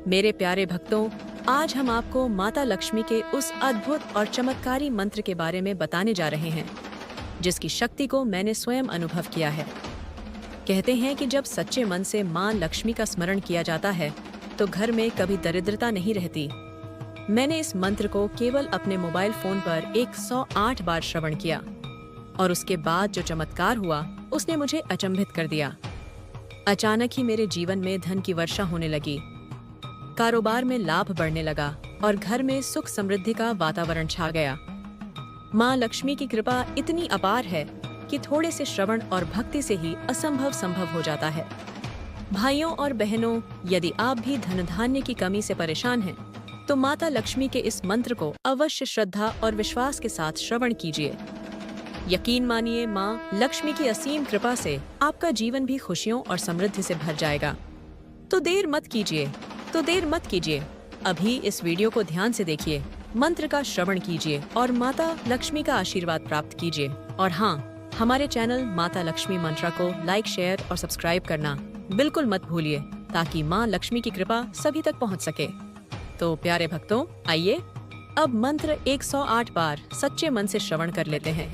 मेरे प्यारे भक्तों, आज हम आपको माता लक्ष्मी के उस अद्भुत और चमत्कारी मंत्र के बारे में बताने जा रहे हैं, जिसकी शक्ति को मैंने स्वयं अनुभव किया है। कहते हैं कि जब सच्चे मन से मां लक्ष्मी का स्मरण किया जाता है, तो घर में कभी दरिद्रता नहीं रहती। मैंने इस मंत्र को केवल अपने मोबाइल फोन पर 108 बार श्रवण किया, और उसके बाद जो चमत्कार हुआ, उसने मुझे अचंभित कर दिया। अचानक ही मेरे जीवन में धन की वर्षा होने लगी, कारोबार में लाभ बढ़ने लगा और घर में सुख समृद्धि का वातावरण छा गया। मां लक्ष्मी की कृपा इतनी अपार है कि थोड़े से श्रवण और भक्ति से ही असंभव संभव हो जाता है। भाइयों और बहनों, यदि आप भी धन धान्य की कमी से परेशान हैं, तो माता लक्ष्मी के इस मंत्र को अवश्य श्रद्धा और विश्वास के साथ श्रवण कीजिए। यकीन मानिए, मां लक्ष्मी की असीम कृपा से आपका जीवन भी खुशियों और समृद्धि से भर जाएगा। तो देर मत कीजिए, अभी इस वीडियो को ध्यान से देखिए, मंत्र का श्रवण कीजिए और माता लक्ष्मी का आशीर्वाद प्राप्त कीजिए। और हाँ, हमारे चैनल माता लक्ष्मी मंत्रा को लाइक, शेयर और सब्सक्राइब करना बिल्कुल मत भूलिए, ताकि मां लक्ष्मी की कृपा सभी तक पहुंच सके। तो प्यारे भक्तों, आइए अब मंत्र 108 बार सच्चे मन से श्रवण कर लेते हैं।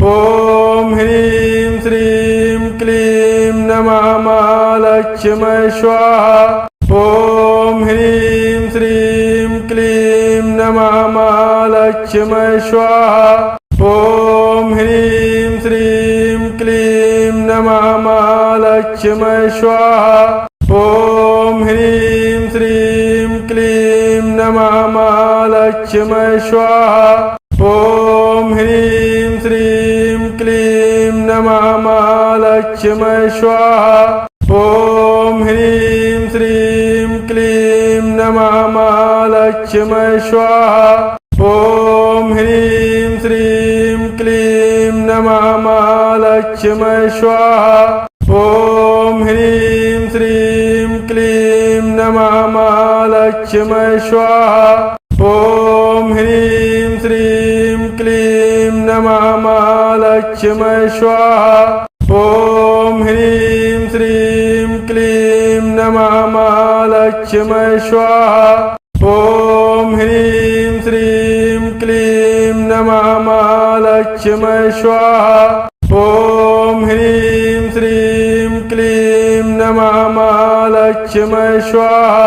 ओम ह्रीं श्रीं क्लीं नमः महालक्ष्मी स्वाहा। ओम ह्रीं श्रीं क्लीं नमः महालक्ष्मी स्वाहा। ओम ह्रीं श्रीं क्लीं नमः महालक्ष्मी स्वाहा। ओम ह्रीं श्रीं क्लीं नमः महालक्ष्मी स्वाहा। ओम ह्रीं श्रीं क्लीं नमः महालक्ष्मी स्वाहा। ओम ह्रीं श्रीं क्लीं नमः महालक्ष्मी स्वाहा। ओम ह्रीं श्रीं क्लीं नमः महालक्ष्मी स्वाहा। ओम ह्रीं श्रीं क्लीं नमः महालक्ष्मी स्वाहा। ओम ह्रीं श्रीं क्लीं नमः महालक्ष्मी स्वाहा। ओम ह्रीं श्रीं क्लीं नमः महालक्ष्मी स्वाहा। ओम ह्रीं श्रीं क्लीं नमः महालक्ष्मी स्वाहा। ओम ह्रीं श्रीं क्लीं नमः महालक्ष्मी स्वाहा।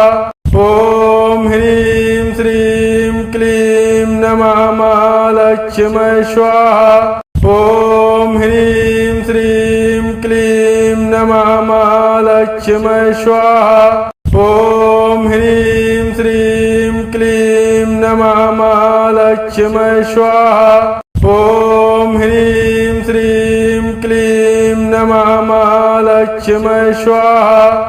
ओम ह्रीं श्रीं क्लीं नमः महालक्ष्मी स्वाहा। ओम ह्रीं श्रीं क्लीं नमः महालक्ष्मी स्वाहा। ओम ह्रीं श्रीं क्लीं नमः महालक्ष्मी स्वाहा। ओम ह्रीं श्रीं क्लीं नमः महालक्ष्मी स्वाहा।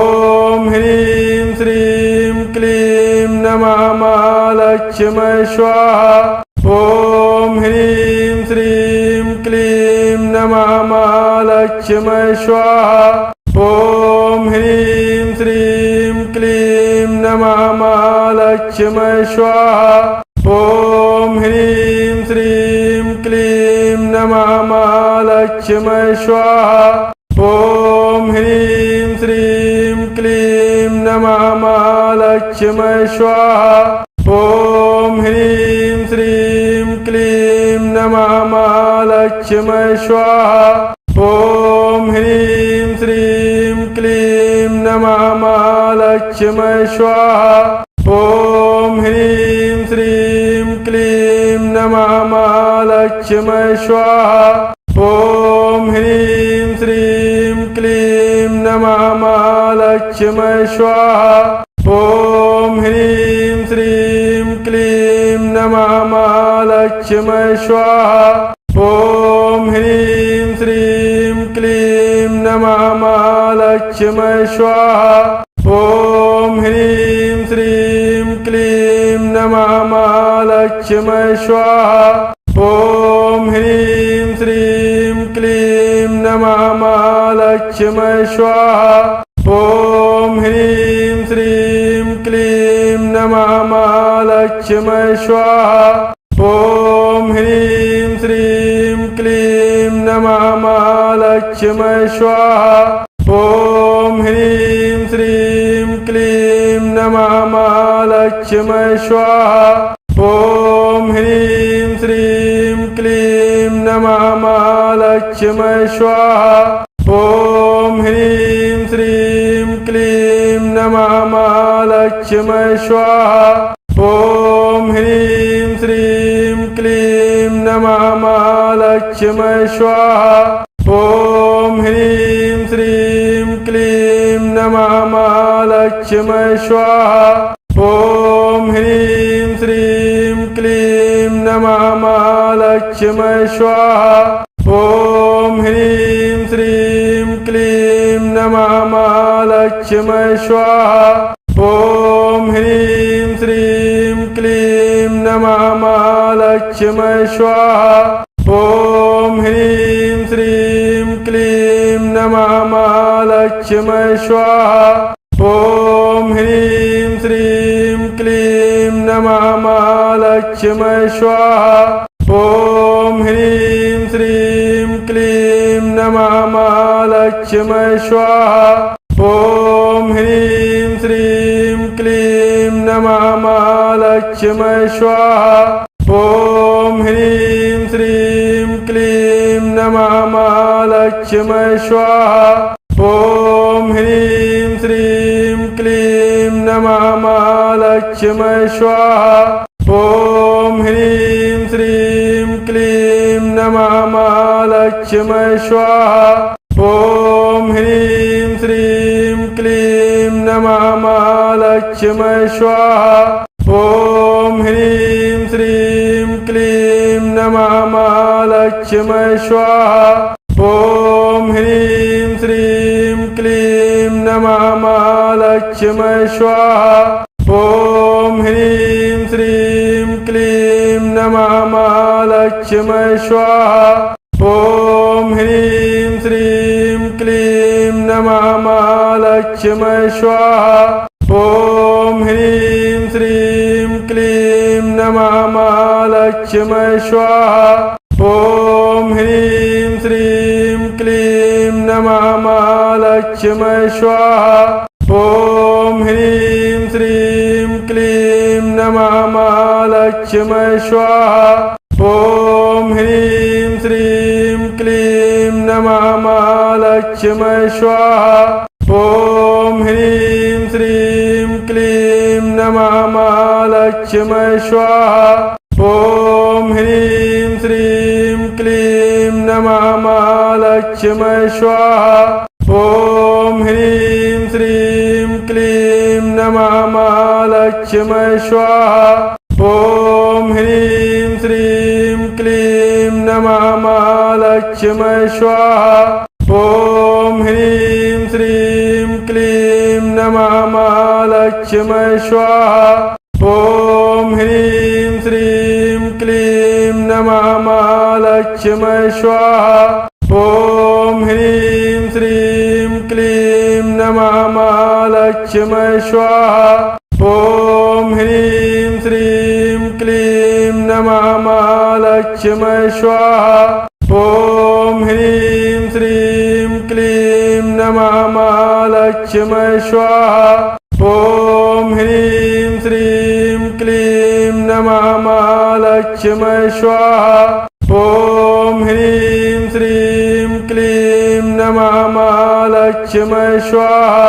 ओम ह्रीं श्रीं क्लीं नमः महालक्ष्मी स्वाहा। ओम ह्रीं श्रीं क्लीं नमः महालक्ष्मी स्वाहा। ओम ह्रीं श्रीं क्लीं नमः महालक्ष्मी स्वाहा। ओम ह्रीं श्रीं क्लीं नमः महालक्ष्मी स्वाहा। ओम ह्रीं श्रीं क्लीं नमः महालक्ष्मी स्वाहा। ओम ह्रीं श्रीं क्लीं नमः महालक्ष्मी स्वाहा। ओम ह्रीं श्रीं क्लीं नमः महालक्ष्मी स्वाहा। ओम ह्रीं श्रीं क्लीं नमः महालक्ष्मी स्वाहा। ओम ह्रीं श्रीं क्लीं नमः महालक्ष्मी स्वाहा। ओम ह्रीं श्रीं क्लीं नमः महालक्ष्मी स्वाहा। ओम ह्रीं श्रीं क्लीं नमः महालक्ष्मी स्वाहा। ओम ह्रीं श्रीं क्लीं नमः महालक्ष्मी स्वाहा। ओम ह्रीं श्रीं क्लीं नमः महालक्ष्मी स्वाहा। ओम ह्रीं श्रीं क्लीं नमः महालक्ष्मी स्वाहा। ओम ह्रीं श्रीं क्लीं नमः महालक्ष्मी स्वाहा। ओम ह्रीं श्रीं क्लीं नमः महालक्ष्मी स्वाहा। ॐ ह्रीं श्रीं क्लीं नमः महालक्ष्मी स्वाहा। ॐ ह्रीं श्रीं क्लीं नमः महालक्ष्मी स्वाहा। ॐ ह्रीं श्रीं क्लीं नमः महालक्ष्मी स्वाहा। ॐ ह्रीं श्रीं क्लीं नमः महालक्ष्मी स्वाहा। ॐ ह्रीं श्रीं क्लीं नमः महालक्ष्मी स्वाहा। ॐ ह्रीं श्रीं क्लीं नमः महालक्ष्मी स्वाहा। ॐ ह्रीं श्रीं क्लीं नमः महालक्ष्मी स्वाहा। ॐ ह्रीं श्रीं क्लीं नमः महालक्ष्मी स्वाहा। ॐ ह्रीं श्रीं क्लीं नमः महालक्ष्मी स्वाहा। ॐ ह्रीं श्रीं क्लीं नमः महालक्ष्मी स्वाहा। ॐ ह्रीं श्रीं क्लीं नमः महालक्ष्मी स्वाहा। ॐ ह्रीं श्रीं क्लीं नमः महालक्ष्मी स्वाहा। ॐ ह्रीं श्रीं क्लीं नमः महालक्ष्मी स्वाहा। ॐ ह्रीं श्रीं क्लीं नमः महालक्ष्मी स्वाहा। ॐ ह्रीं श्रीं क्लीं नमः महालक्ष्मी स्वाहा। ॐ ह्रीं श्रीं क्लीं नमः महालक्ष्मी स्वाहा। ॐ ह्रीं श्रीं क्लीं नमः महालक्ष्मी स्वाहा। ॐ ह्रीं श्रीं क्लीं नमः महालक्ष्मी स्वाहा। ॐ ह्रीं श्रीं क्लीं नमः महालक्ष्मी स्वाहा। ॐ ह्रीं श्रीं क्लीं नमः महालक्ष्मी स्वाहा। ॐ ह्रीं श्रीं क्लीं नमः महालक्ष्मी स्वाहा। ॐ ह्रीं श्रीं क्लीं नमः महालक्ष्मी स्वाहा। ॐ ह्रीं श्रीं क्लीं नमः महालक्ष्मी स्वाहा। ॐ ह्रीं श्रीं क्लीं नमः महालक्ष्मी स्वाहा। ॐ ह्रीं श्रीं क्लीं नमः महालक्ष्मी स्वाहा। ॐ ह्रीं श्रीं क्लीं नमः महालक्ष्मी स्वाहा। ॐ ह्रीं श्रीं क्लीं नमः महालक्ष्मी स्वाहा। ॐ ह्रीं श्रीं क्लीं नमः महालक्ष्मी स्वाहा। ॐ ह्रीं श्रीं क्लीं नमः महालक्ष्मी स्वाहा। ॐ ह्रीं श्रीं क्लीं नमः महालक्ष्मी स्वाहा। ॐ ह्रीं श्रीं क्लीं नमः महालक्ष्मी स्वाहा। ॐ ह्रीं श्रीं क्लीं नमः महालक्ष्मी स्वाहा। ॐ ह्रीं श्रीं क्लीं नमः महालक्ष्मी स्वाहा। ॐ ह्रीं श्रीं क्लीं नमः महालक्ष्मी स्वाहा।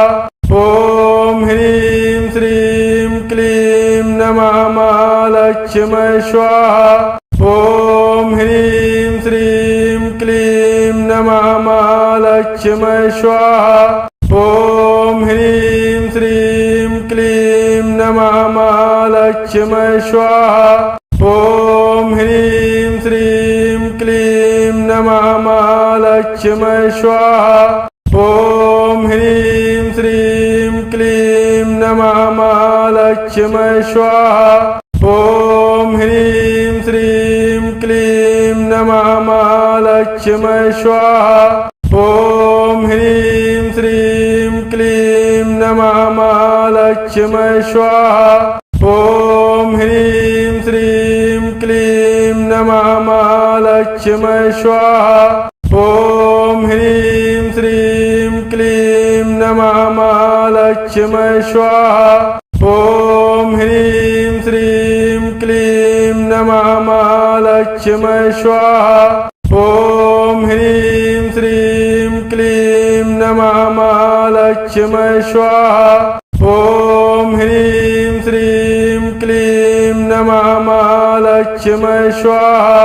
ॐ ह्रीं श्रीं क्लीं नमः महालक्ष्मी स्वाहा। ॐ ह्रीं श्रीं क्लीं नमः महालक्ष्मी स्वाहा। ॐ ह्रीं श्रीं क्लीं नमः महालक्ष्मी स्वाहा। ॐ ह्रीं श्रीं क्लीं नमः महालक्ष्मी स्वाहा। ॐ ह्रीं श्रीं क्लीं नमः महालक्ष्मी स्वाहा। ॐ ह्रीं श्रीं क्लीं नमः महालक्ष्मी स्वाहा। ॐ ह्रीं श्रीं क्लीं नमः महालक्ष्मी स्वाहा। ॐ ह्रीं श्रीं क्लीं नमः महालक्ष्मी स्वाहा। ॐ ह्रीं श्रीं क्लीं नमः महालक्ष्मी स्वाहा। ॐ ह्रीं श्रीं क्लीं नमः महालक्ष्म्यै स्वाहा। ॐ ह्रीं श्रीं क्लीं नमः महालक्ष्म्यै स्वाहा। ॐ ह्रीं श्रीं क्लीं नमः महालक्ष्म्यै स्वाहा।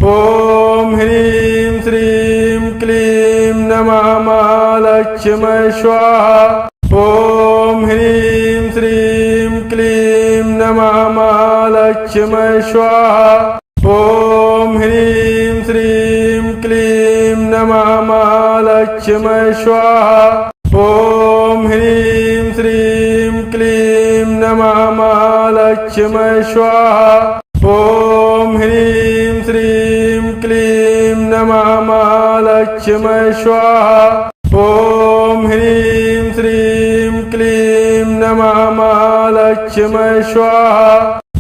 ॐ ह्रीं श्रीं क्लीं नमः महालक्ष्म्यै स्वाहा। ॐ ह्रीं श्रीं क्लीं नमः महालक्ष्म्यै स्वाहा। ॐ ह्रीं श्रीं क्लीं नमः महालक्ष्म्यै स्वाहा। ॐ ह्रीं श्रीं क्लीं नमः महालक्ष्म्यै स्वाहा। ॐ ह्रीं श्रीं क्लीं नमः महालक्ष्म्यै स्वाहा। ॐ ह्रीं श्रीं क्लीं नमः महालक्ष्म्यै स्वाहा।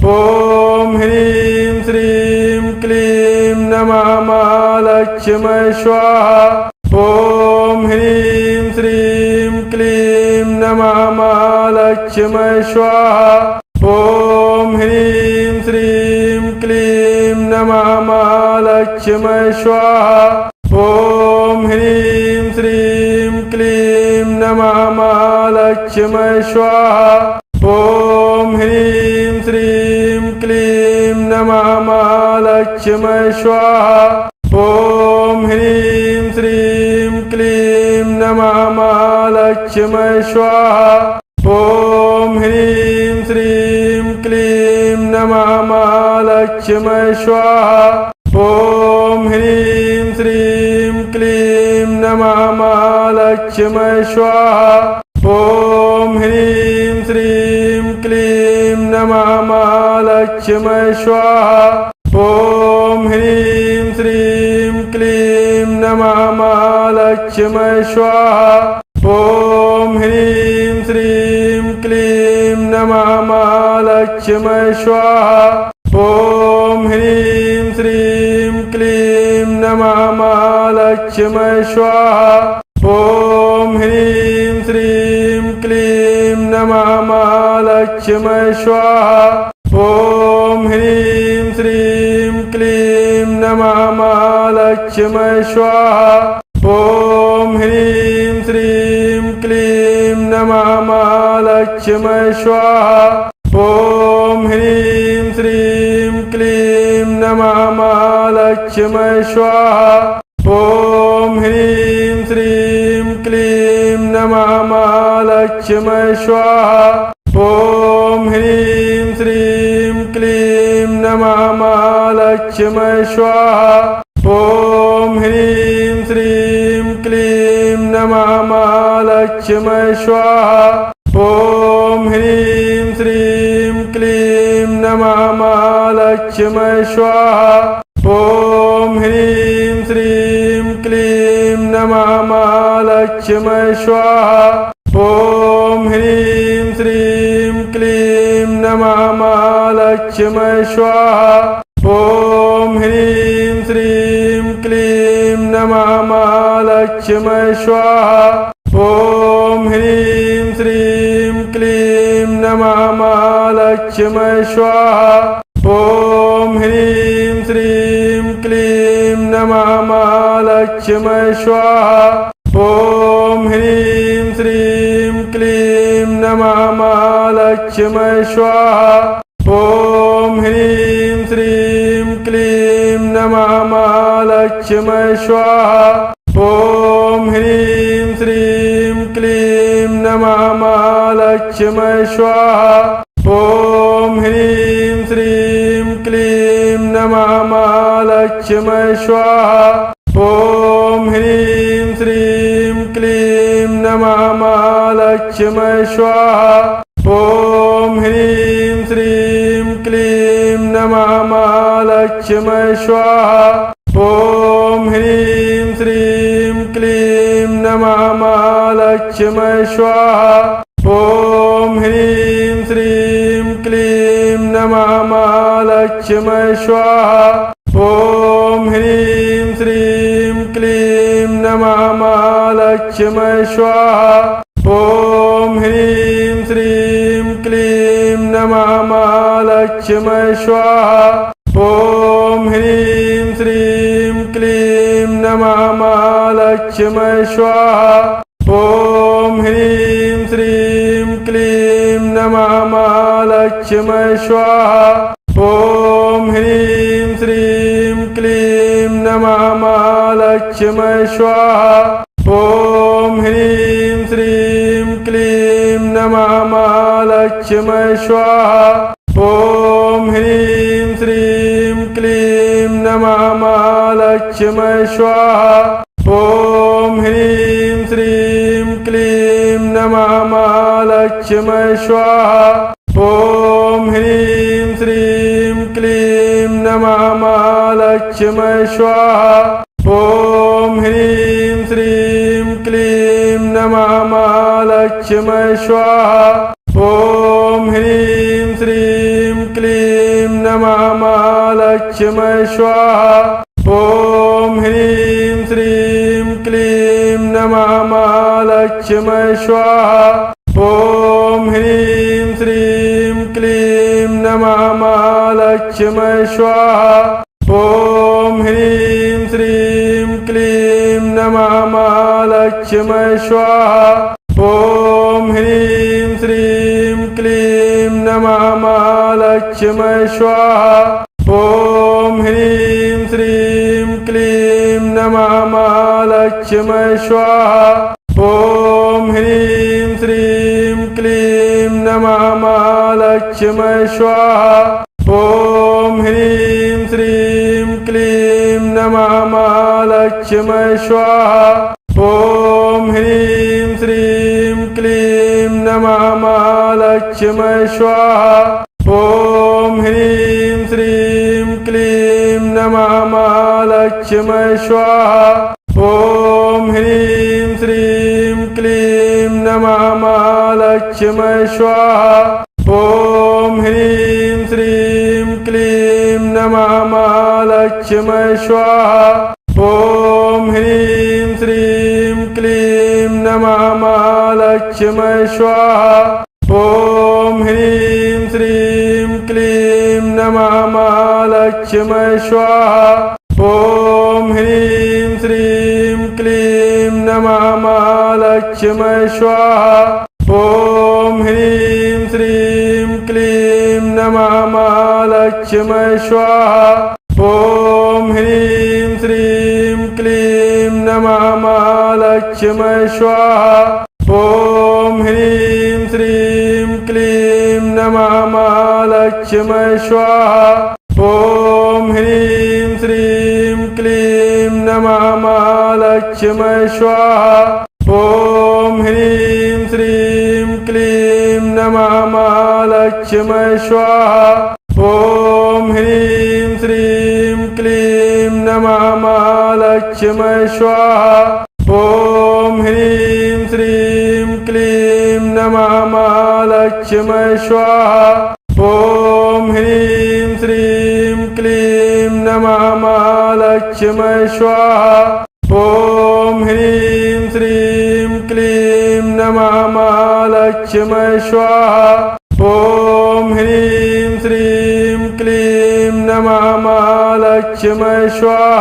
ॐ ह्रीं श्रीं क्लीं नमः महालक्ष्म्यै स्वाहा। ॐ ह्रीं श्रीं क्लीं नमः महालक्ष्म्यै स्वाहा। ॐ ह्रीं श्रीं क्लीं नमः महालक्ष्म्यै स्वाहा। ॐ ह्रीं श्रीं क्लीं नमः महालक्ष्म्यै स्वाहा। ॐ ह्रीं श्रीं क्लीं नमः महालक्ष्म्यै स्वाहा। ॐ ह्रीं श्रीं क्लीं नमः महालक्ष्म्यै स्वाहा। ॐ ह्रीं श्रीं क्लीं नमः महालक्ष्म्यै स्वाहा। ॐ ह्रीं श्रीं क्लीं नमः महालक्ष्म्यै स्वाहा। ॐ ह्रीं श्रीं क्लीं नमः महालक्ष्म्यै स्वाहा। ॐ ह्रीं श्रीं क्लीं नमः महालक्ष्म्यै स्वाहा। ॐ ह्रीं श्रीं क्लीं नमः महालक्ष्म्यै स्वाहा। ॐ ह्रीं श्रीं क्लीं नमः महालक्ष्म्यै स्वाहा। ॐ ह्रीं श्रीं क्लीं नमः महालक्ष्म्यै स्वाहा। ॐ ह्रीं श्रीं क्लीं नमः महालक्ष्म्यै स्वाहा। ॐ ह्रीं श्रीं क्लीं नमः महालक्ष्म्यै स्वाहा। ॐ ह्रीं श्रीं क्लीं नमः महालक्ष्म्यै स्वाहा। ॐ ह्रीं श्रीं क्लीं नमः महालक्ष्म्यै स्वाहा। ॐ ह्रीं श्रीं क्लीं नमः महालक्ष्म्यै स्वाहा। ॐ ह्रीं श्रीं क्लीं नमः महालक्ष्म्यै स्वाहा। ॐ ह्रीं श्रीं क्लीं नमः महालक्ष्म्यै स्वाहा। ॐ ह्रीं श्रीं क्लीं नमः महालक्ष्म्यै स्वाहा। ॐ ह्रीं श्रीं क्लीं नमः महालक्ष्म्यै स्वाहा। ॐ ह्रीं श्रीं क्लीं नमः महालक्ष्म्यै स्वाहा। ॐ ह्रीं श्रीं क्लीं नमः महालक्ष्म्यै स्वाहा। ॐ ह्रीं श्रीं क्लीं नमः महालक्ष्म्यै स्वाहा। ॐ ह्रीं श्रीं क्लीं नमः महालक्ष्म्यै स्वाहा। ॐ ह्रीं श्रीं क्लीं नमः महालक्ष्म्यै स्वाहा। ॐ ह्रीं श्रीं क्लीं नमः महालक्ष्म्यै स्वाहा। ॐ ह्रीं श्रीं क्लीं नमः महालक्ष्म्यै स्वाहा। ॐ ह्रीं श्रीं क्लीं नमः महालक्ष्म्यै स्वाहा। ॐ ह्रीं श्रीं क्लीं नमः महालक्ष्म्यै स्वाहा। ॐ ह्रीं श्रीं क्लीं नमः महालक्ष्म्यै स्वाहा। ॐ ह्रीं श्रीं क्लीं नमः महालक्ष्म्यै स्वाहा। ॐ ह्रीं श्रीं क्लीं नमः महालक्ष्म्यै स्वाहा। ॐ ह्रीं श्रीं क्लीं नमः महालक्ष्मी स्वाहा। ॐ ह्रीं श्रीं क्लीं नमः महालक्ष्मी स्वाहा। ॐ ह्रीं श्रीं क्लीं नमः महालक्ष्मी स्वाहा। ॐ ह्रीं श्रीं क्लीं नमः महालक्ष्मी स्वाहा। ॐ ह्रीं श्रीं क्लीं नमः महालक्ष्मी स्वाहा। ॐ ह्रीं श्रीं क्लीं नमः महालक्ष्मी स्वाहा। ॐ ह्रीं श्रीं क्लीं नमः महालक्ष्मी स्वाहा। ॐ ह्रीं श्रीं क्लीं नमः महालक्ष्मी स्वाहा। ॐ ह्रीं श्रीं क्लीं नमः महालक्ष्मी स्वाहा। ॐ ह्रीं श्रीं क्लीं नमः महालक्ष्मी स्वाहा। ॐ ह्रीं श्रीं क्लीं नमः महालक्ष्मी स्वाहा। ॐ ह्रीं श्रीं क्लीं नमः महालक्ष्मी स्वाहा। ॐ ह्रीं श्रीं क्लीं नमः महालक्ष्मी स्वाहा। ॐ ह्रीं श्रीं क्लीं नमः महालक्ष्मी स्वाहा। ॐ ह्रीं श्रीं क्लीं नमः महालक्ष्मी स्वाहा। ॐ ह्रीं श्रीं क्लीं नमः महालक्ष्मी स्वाहा। ॐ ह्रीं श्रीं क्लीं नमः महालक्ष्मी स्वाहा। ॐ ह्रीं श्रीं क्लीं नमः महालक्ष्मी स्वाहा। ॐ ह्रीं श्रीं क्लीं नमः महालक्ष्मी स्वाहा। ॐ ह्रीं श्रीं क्लीं नमः महालक्ष्मी स्वाहा। ॐ ह्रीं श्रीं क्लीं नमः महालक्ष्मी स्वाहा। ॐ ह्रीं श्रीं क्लीं नमः महालक्ष्मी स्वाहा। ॐ ह्रीं श्रीं क्लीं नमः महालक्ष्मी स्वाहा। ॐ ह्रीं श्रीं क्लीं नमः महालक्ष्मी स्वाहा। ॐ ह्रीं श्रीं क्लीं नमः महालक्ष्मी स्वाहा। ॐ ह्रीं श्रीं क्लीं नमः महालक्ष्मी स्वाहा। ॐ ह्रीं श्रीं क्लीं नमः महालक्ष्मी स्वाहा। ॐ ह्रीं श्रीं क्लीं नमः महालक्ष्मी स्वाहा। ॐ ह्रीं श्रीं क्लीं नमः महालक्ष्मी स्वाहा। ॐ ह्रीं श्रीं क्लीं नमः महालक्ष्मी स्वाहा। ॐ ह्रीं श्रीं क्लीं नमः महालक्ष्मी स्वाहा। ॐ ह्रीं श्रीं क्लीं नमः महालक्ष्मी स्वाहा। ॐ ह्रीं श्रीं क्लीं नमः महालक्ष्मी स्वाहा। ॐ ह्रीं श्रीं क्लीं नमः महालक्ष्मी स्वाहा।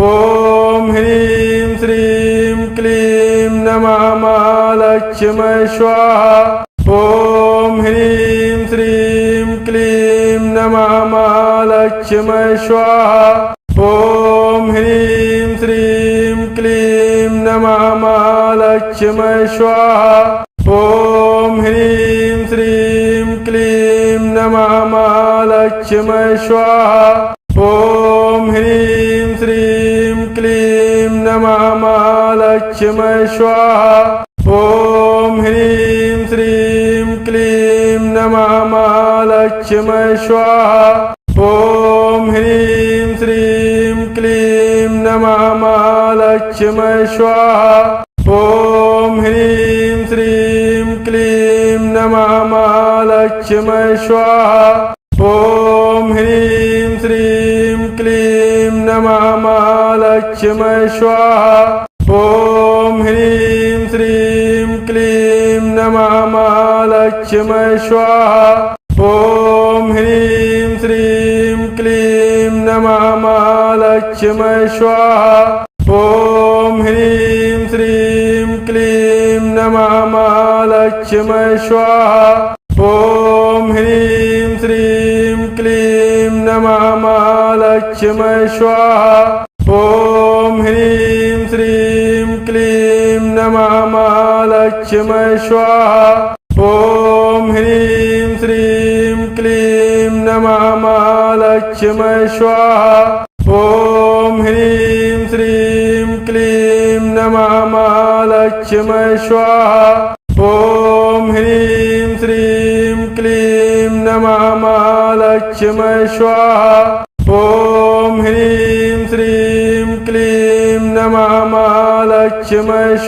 ॐ ह्रीं श्रीं क्लीं नमः महालक्ष्मी स्वाहा। ॐ ह्रीं श्रीं क्लीं नमः महालक्ष्मी स्वाहा। ॐ ह्रीं श्रीं क्लीं नमः महालक्ष्मी स्वाहा। ॐ ह्रीं श्रीं क्लीं नमः महालक्ष्मी स्वाहा। ॐ ह्रीं श्रीं क्लीं नमः महालक्ष्मी स्वाहा। ॐ ह्रीं श्रीं क्लीं नमः महालक्ष्मी स्वाहा। ॐ ह्रीं श्रीं क्लीं नमः महालक्ष्मी स्वाहा। ॐ ह्रीं श्रीं क्लीं नमः महालक्ष्मी स्वाहा। ॐ ह्रीं श्रीं क्लीं नमः महालक्ष्मी स्वाहा। ॐ ह्रीं श्रीं क्लीं नमः महालक्ष्मी लक्ष्मी स्वाहा। ॐ ह्रीं श्रीं क्लीं नमः महालक्ष्मी स्वाहा। ॐ ह्रीं श्रीं क्लीं नमः महालक्ष्मी स्वाहा। ॐ ह्रीं श्रीं क्लीं नमः महालक्ष्मी स्वाहा। ॐ ह्रीं श्रीं क्लीं नमः महालक्ष्मी स्वाहा। ॐ ह्रीं श्रीं क्लीं नमः महालक्ष्मी स्वाहा। ॐ ह्रीं श्रीं क्लीं नमः महालक्ष्मी स्वाहा। ॐ ह्रीं श्रीं क्लीं नमः महालक्ष्मी स्वाहा। ॐ ह्रीं श्रीं क्लीं नमः महालक्ष्मी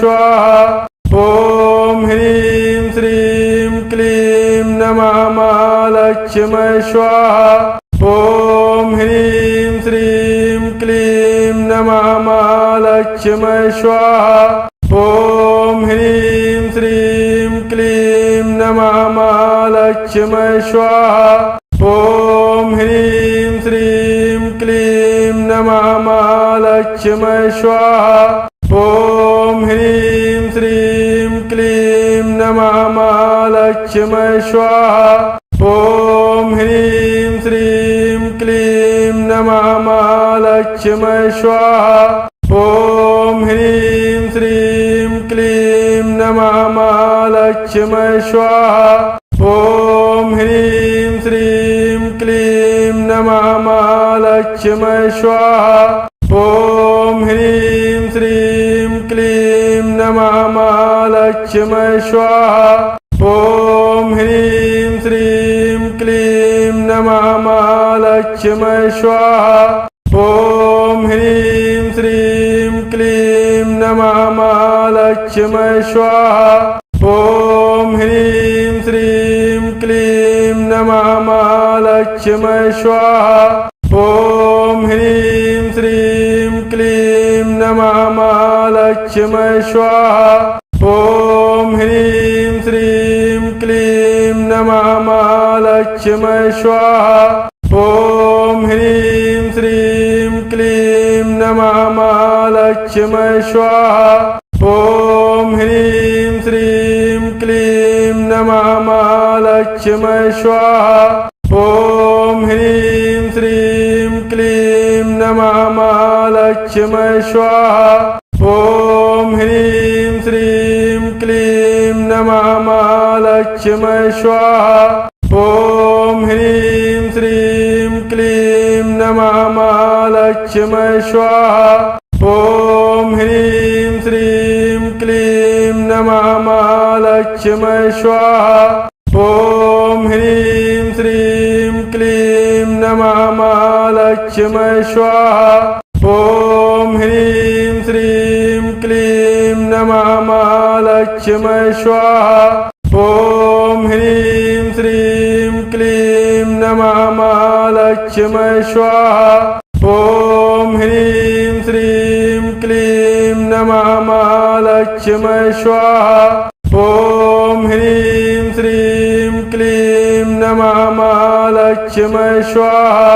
स्वाहा। ॐ ह्रीं श्रीं क्लीं नमः महालक्ष्मी स्वाहा। ॐ ह्रीं श्रीं क्लीं नमः महालक्ष्मी स्वाहा। ॐ ह्रीं श्रीं क्लीं नमः महालक्ष्मी स्वाहा। ॐ ह्रीं श्रीं क्लीं नमः महालक्ष्मी स्वाहा। ॐ ह्रीं श्रीं क्लीं नमः महालक्ष्मी स्वाहा। ॐ ह्रीं श्रीं क्लीं नमः महालक्ष्मी स्वाहा। ॐ ह्रीं श्रीं क्लीं नमः महालक्ष्मी स्वाहा। ॐ ह्रीं श्रीं क्लीं नमः महालक्ष्मी स्वाहा। ॐ ह्रीं श्रीं क्लीं नमः महालक्ष्मी स्वाहा। ॐ ह्रीं श्रीं क्लीं नमः महालक्ष्मी स्वाहा। ॐ ह्रीं श्रीं क्लीं नमः महालक्ष्मी स्वाहा। ॐ ह्रीं श्रीं क्लीं नमः महालक्ष्मी स्वाहा। ॐ ह्रीं श्रीं क्लीं नमः महालक्ष्मी स्वाहा। ॐ ह्रीं श्रीं क्लीं नमः महालक्ष्मी स्वाहा। ॐ ह्रीं श्रीं क्लीं नमः महालक्ष्मी स्वाहा। ॐ ह्रीं श्रीं क्लीं नमः महालक्ष्मी स्वाहा। ॐ ह्रीं श्रीं क्लीं नमः महालक्ष्मी स्वाहा। ॐ ह्रीं श्रीं क्लीं नमः महालक्ष्मी स्वाहा। ॐ ह्रीं श्रीं क्लीं नमः महालक्ष्मी स्वाहा। ॐ ह्रीं श्रीं क्लीं नमः महालक्ष्मी स्वाहा। ॐ ह्रीं श्रीं क्लीं नमः महालक्ष्मी स्वाहा। ॐ ह्रीं श्रीं क्लीं नमः महालक्ष्मी स्वाहा। ॐ ह्रीं श्रीं क्लीं नमः महालक्ष्मी स्वाहा। ॐ ह्रीं श्रीं क्लीं नमः महालक्ष्मी स्वाहा। ॐ ह्रीं श्रीं क्लीं नमः महालक्ष्मी स्वाहा।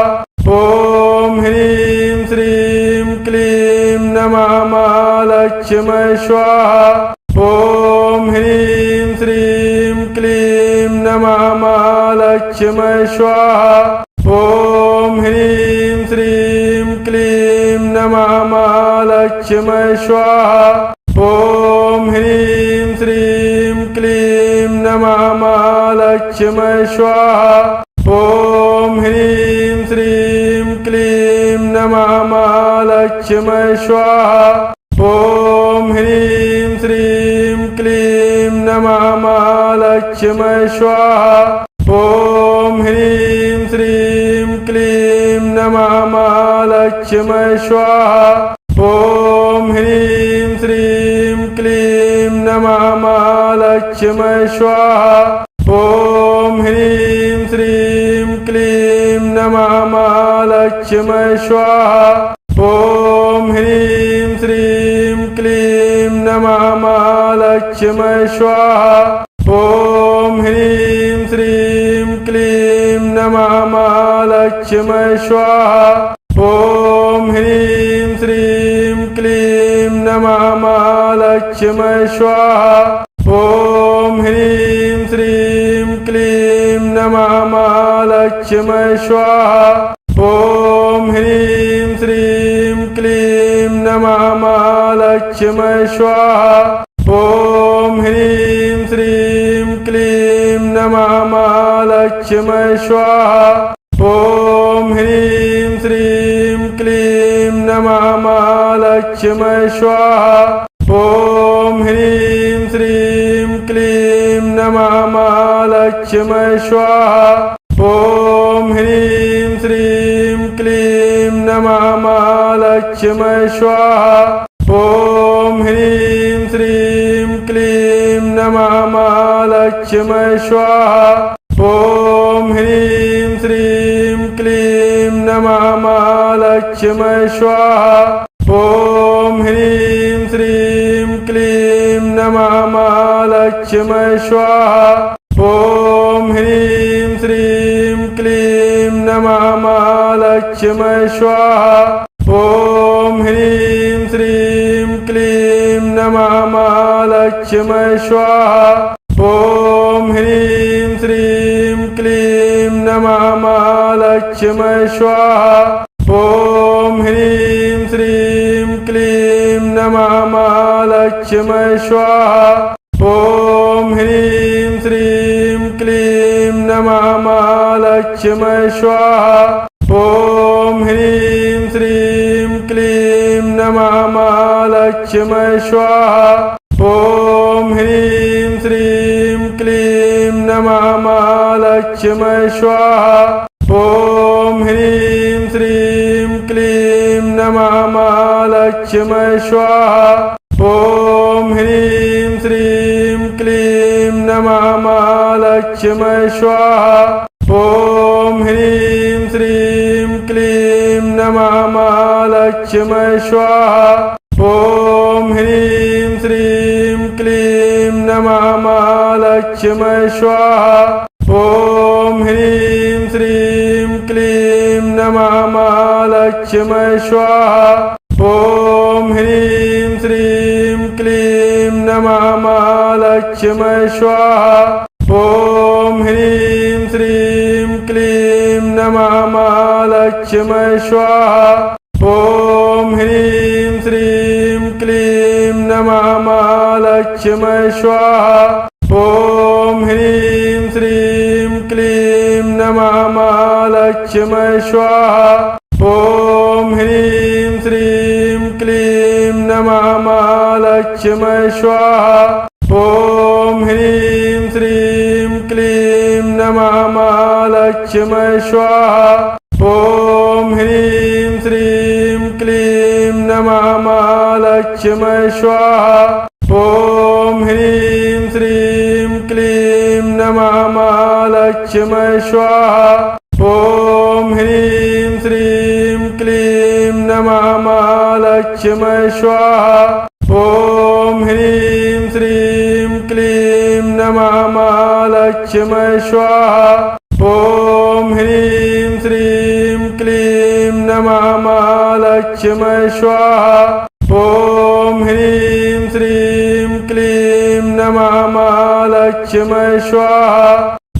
ॐ ह्रीं श्रीं क्लीं नमः महालक्ष्मी स्वाहा। ॐ ह्रीं श्रीं क्लीं नमः महालक्ष्मी स्वाहा। ॐ ह्रीं श्रीं क्लीं नमः महालक्ष्मी स्वाहा। ॐ ह्रीं श्रीं क्लीं नमः महालक्ष्मी स्वाहा। ॐ ह्रीं श्रीं क्लीं नमः महालक्ष्मी स्वाहा। ॐ ह्रीं श्रीं क्लीं नमः महालक्ष्मी स्वाहा। ॐ ह्रीं श्रीं क्लीं नमः महालक्ष्मी स्वाहा। ॐ ह्रीं श्रीं क्लीं नमः महालक्ष्मी स्वाहा। ॐ ह्रीं श्रीं क्लीं नमः महालक्ष्मी स्वाहा। ॐ ह्रीं श्रीं क्लीं नमः महालक्ष्मी स्वाहा। ॐ ह्रीं क्लीं नमः महालक्ष्मी स्वाहा। ॐ ह्रीं श्रीं क्लीं नमः महालक्ष्मी स्वाहा। ॐ ह्रीं श्रीं क्लीं नमः महालक्ष्मी स्वाहा। ॐ ह्रीं श्रीं क्लीं नमः महालक्ष्मी स्वाहा। ॐ ह्रीं श्रीं क्लीं नमः महालक्ष्मी स्वाहा। ॐ ह्रीं श्रीं क्लीं नमः महालक्ष्मी स्वाहा। ॐ ह्रीं श्रीं क्लीं नमः महालक्ष्मी स्वाहा। ॐ ह्रीं श्रीं क्लीं नमः महालक्ष्मी स्वाहा। ॐ ह्रीं श्रीं क्लीं नमः महालक्ष्मी स्वाहा। ॐ ह्रीं श्रीं क्लीं नमः महालक्ष्मी स्वाहा। ॐ ह्रीं श्रीं क्लीं नमः महालक्ष्मी स्वाहा। ॐ ह्रीं श्रीं क्लीं नमः महालक्ष्मी स्वाहा। ॐ ह्रीं श्रीं क्लीं नमः महालक्ष्मी स्वाहा। ॐ ह्रीं श्रीं क्लीं नमः महालक्ष्मी स्वाहा। ॐ ह्रीं श्रीं क्लीं नमः महालक्ष्मी स्वाहा। ॐ ह्रीं श्रीं क्लीं नमः महालक्ष्मी स्वाहा। ॐ ह्रीं श्रीं क्लीं नमः महालक्ष्मी स्वाहा। ॐ ह्रीं श्रीं क्लीं नमः महालक्ष्मी स्वाहा। ॐ ह्रीं श्रीं क्लीं नमः महालक्ष्मी स्वाहा। ॐ ह्रीं श्रीं क्लीं नमः महालक्ष्मी स्वाहा। ॐ ह्रीं श्रीं क्लीं नमः महालक्ष्मी स्वाहा। ॐ ह्रीं श्रीं क्लीं नमः महालक्ष्मी स्वाहा। ॐ ह्रीं श्रीं क्लीं नमः महालक्ष्मी स्वाहा। ॐ ह्रीं श्रीं क्लीं नमः महालक्ष्मी स्वाहा। ॐ ह्रीं श्रीं क्लीं नमः महालक्ष्मी स्वाहा। ॐ ह्रीं श्रीं क्लीं नमः महालक्ष्मी स्वाहा। ॐ ह्रीं श्रीं क्लीं नमः महालक्ष्मी स्वाहा। ॐ ह्रीं श्रीं क्लीं नमः महालक्ष्मी स्वाहा। ॐ ह्रीं श्रीं क्लीं नमः महालक्ष्मी स्वाहा। ॐ ह्रीं श्रीं क्लीं नमः महालक्ष्मी स्वाहा। ॐ ह्रीं श्रीं क्लीं नमः महालक्ष्मी स्वाहा। ॐ ह्रीं श्रीं क्लीं नमः महालक्ष्मी स्वाहा। ॐ ह्रीं श्रीं क्लीं नमः महालक्ष्मी स्वाहा। ॐ ह्रीं श्रीं क्लीं नमः महालक्ष्मी स्वाहा। ॐ ह्रीं श्रीं क्लीं नमः महालक्ष्मी स्वाहा।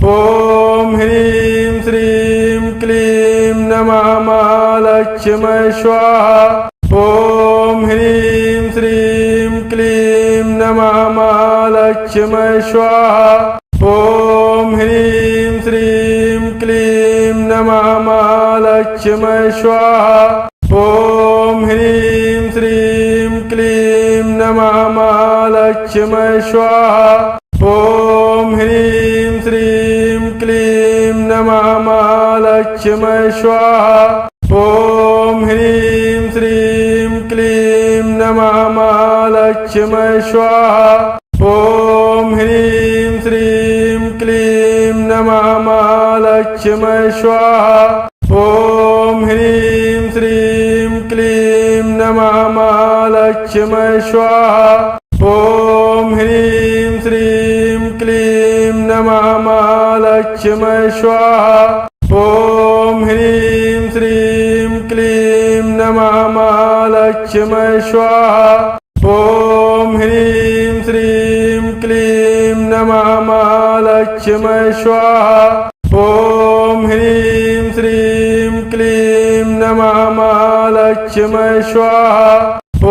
ॐ ह्रीं श्रीं क्लीं नमः महालक्ष्मी स्वाहा। ॐ ह्रीं श्रीं क्लीं नमः महालक्ष्मी स्वाहा। ॐ ह्रीं श्रीं क्लीं नमः महालक्ष्मी स्वाहा। ॐ ह्रीं श्रीं क्लीं नमः महालक्ष्मी स्वाहा। ॐ ह्रीं श्रीं क्लीं नमः महालक्ष्मी स्वाहा। ॐ ह्रीं श्रीं क्लीं नमः महालक्ष्मी स्वाहा। ॐ ह्रीं श्रीं क्लीं नमः महालक्ष्मी स्वाहा। ॐ ह्रीं श्रीं क्लीं नमः महालक्ष्मी स्वाहा। ॐ ह्रीं श्रीं क्लीं नमः महालक्ष्मी लक्ष्मय स्वाहा। ॐ ह्रीं श्रीं क्लीं नमः महालक्ष्मय स्वाहा। ॐ ह्रीं श्रीं क्लीं नमः महालक्ष्मय स्वाहा। ॐ ह्रीं श्रीं क्लीं नमः महालक्ष्मय स्वाहा।